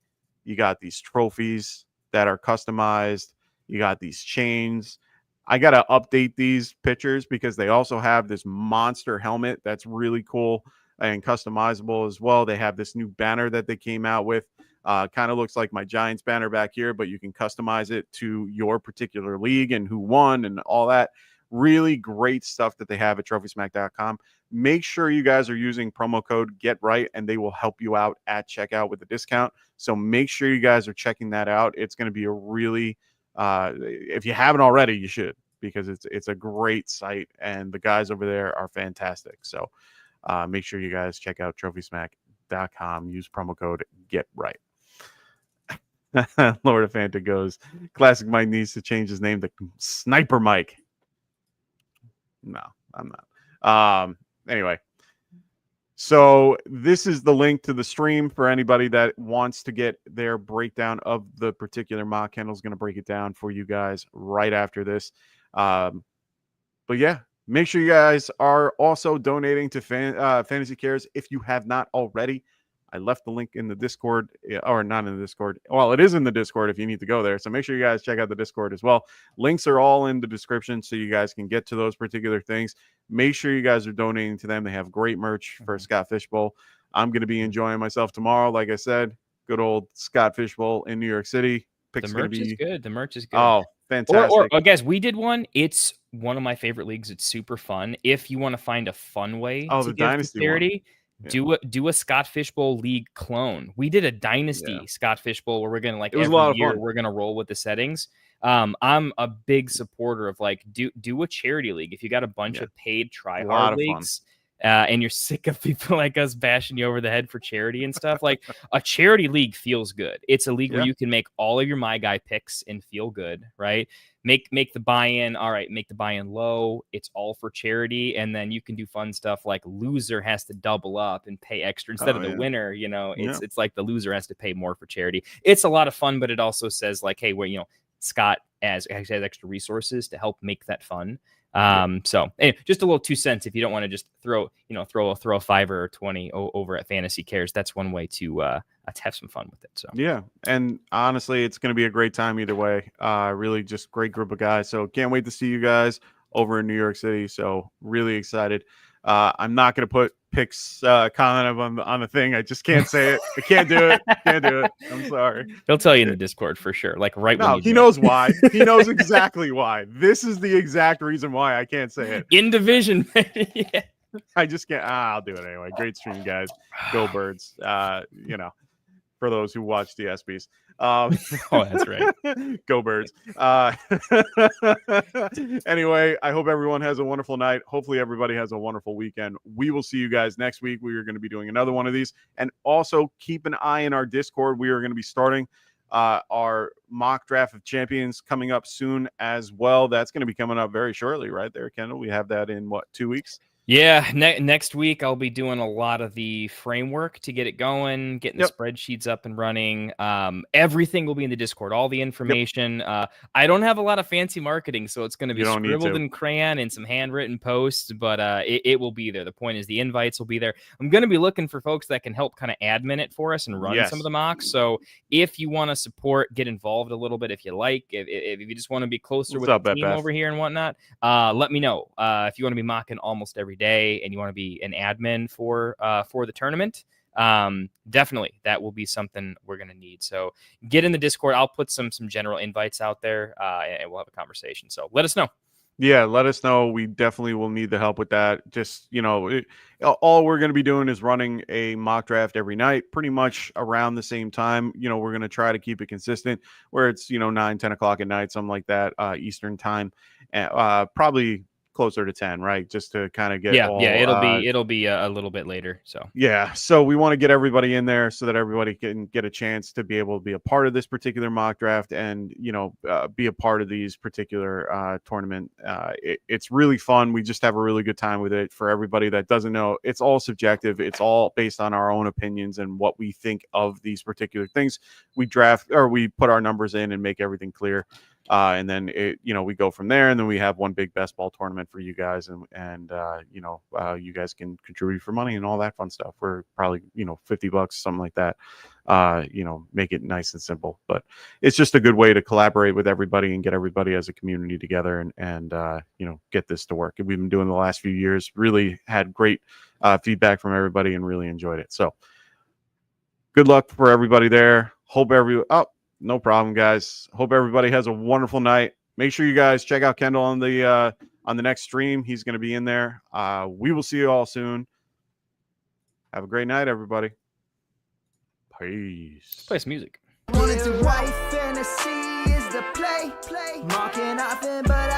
Speaker 4: You got these trophies that are customized. You got these chains. I got to update these pictures because they also have this monster helmet that's really cool and customizable as well. They have this new banner that they came out with. Kind of looks like my Giants banner back here, but you can customize it to your particular league and who won and all that. Really great stuff that they have at TrophySmack.com. Make sure you guys are using promo code GETRIGHT, and they will help you out at checkout with a discount. So make sure you guys are checking that out. It's going to be a really, if you haven't already, you should, because it's a great site, and the guys over there are fantastic. So make sure you guys check out TrophySmack.com. Use promo code GETRIGHT. Lord of Fanta goes, Classic Mike needs to change his name to Sniper Mike. No, I'm not. Anyway, so this is the link to the stream for anybody that wants to get their breakdown of the particular mock. Kendall's going to break it down for you guys right after this. But yeah, make sure you guys are also donating to Fantasy Cares if you have not already. I left the link in the Discord, or not in the Discord. Well, it is in the Discord if you need to go there. So make sure you guys check out the Discord as well. Links are all in the description so you guys can get to those particular things. Make sure you guys are donating to them. They have great merch for Scott Fishbowl. I'm going to be enjoying myself tomorrow. Like I said, good old Scott Fishbowl in New York City.
Speaker 5: The merch is good. The merch is good.
Speaker 4: Oh, fantastic.
Speaker 5: Or guys, we did one. It's one of my favorite leagues. It's super fun. If you want to find a fun way to
Speaker 4: the Dynasty
Speaker 5: clarity, Do a Scott Fishbowl League clone. We did a Dynasty Scott Fishbowl where we're gonna like every year we're gonna roll with the settings. I'm a big supporter of like do a charity league. If you got a bunch of paid try-hard leagues and you're sick of people like us bashing you over the head for charity and stuff, like a charity league feels good. It's a league where you can make all of your My Guy picks and feel good, right? Make the buy-in, all right, make the buy-in low. It's all for charity. And then you can do fun stuff like loser has to double up and pay extra instead of the winner. You know, it's like the loser has to pay more for charity. It's a lot of fun, but it also says like, hey, well, you know, Scott has extra resources to help make that fun. So anyway, just a little 2 cents if you don't want to just throw a $5 or 20 over at Fantasy Cares. That's one way to have some fun with it. So
Speaker 4: yeah, and honestly, it's going to be a great time either way. Really, just great group of guys. So can't wait to see you guys over in New York City. So really excited. I'm not going to put picks comment on the thing. I just can't say it. I can't do it. Can't do it. I'm sorry.
Speaker 5: He'll tell you in the Discord for sure. Like
Speaker 4: no, he knows why. He knows exactly why. This is the exact reason why I can't say it.
Speaker 5: In division. Yeah.
Speaker 4: I just can't. I'll do it anyway. Great stream, guys. Go Birds. You know, for those who watch the ESPYs.
Speaker 5: Oh, that's right.
Speaker 4: Go Birds. Anyway, I hope everyone has a wonderful night. Hopefully everybody has a wonderful weekend. We will see you guys next week. We are going to be doing another one of these. And also keep an eye in our Discord. We are going to be starting our mock draft of champions coming up soon as well. That's going to be coming up very shortly, right there, Kendall. We have that in 2 weeks?
Speaker 5: Yeah, next week I'll be doing a lot of the framework to get it going, getting the spreadsheets up and running. Everything will be in the Discord, all the information. I don't have a lot of fancy marketing, so it's going to be scribbled in crayon and some handwritten posts, but it will be there. The point is the invites will be there. I'm going to be looking for folks that can help kind of admin it for us and run some of the mocks. So if you want to support, get involved a little bit if you like. If you just want to be closer with the team over here and whatnot, let me know. If you want to be mocking almost every day and you want to be an admin for the tournament, definitely that will be something we're going to need. So get in the Discord. I'll put some general invites out there and we'll have a conversation. So let us know.
Speaker 4: Yeah, let us know. We definitely will need the help with that. Just, all we're going to be doing is running a mock draft every night, pretty much around the same time. We're going to try to keep it consistent where it's, 9, 10 o'clock at night, something like that, Eastern time, probably closer to 10, right? Just to kind of get
Speaker 5: it'll be a little bit later. So
Speaker 4: so we want to get everybody in there so that everybody can get a chance to be able to be a part of this particular mock draft and be a part of these particular tournament. It's really fun. We just have a really good time with it. For everybody that doesn't know, it's all subjective. It's all based on our own opinions and what we think of these particular things. We draft or we put our numbers in and make everything clear. And then we go from there, and then we have one big best ball tournament for you guys, and you guys can contribute for money and all that fun stuff. We're probably $50, something like that. Make it nice and simple, but it's just a good way to collaborate with everybody and get everybody as a community together and get this to work. We've been doing the last few years, really had great feedback from everybody and really enjoyed it. So good luck for everybody there. No problem, guys. Hope everybody has a wonderful night. Make sure you guys check out Kendall on the next stream. He's going to be in there. We will see you all soon. Have a great night, everybody. Peace.
Speaker 5: Let's play some music.
Speaker 1: Wanted to write fantasy is the play. Marking nothing but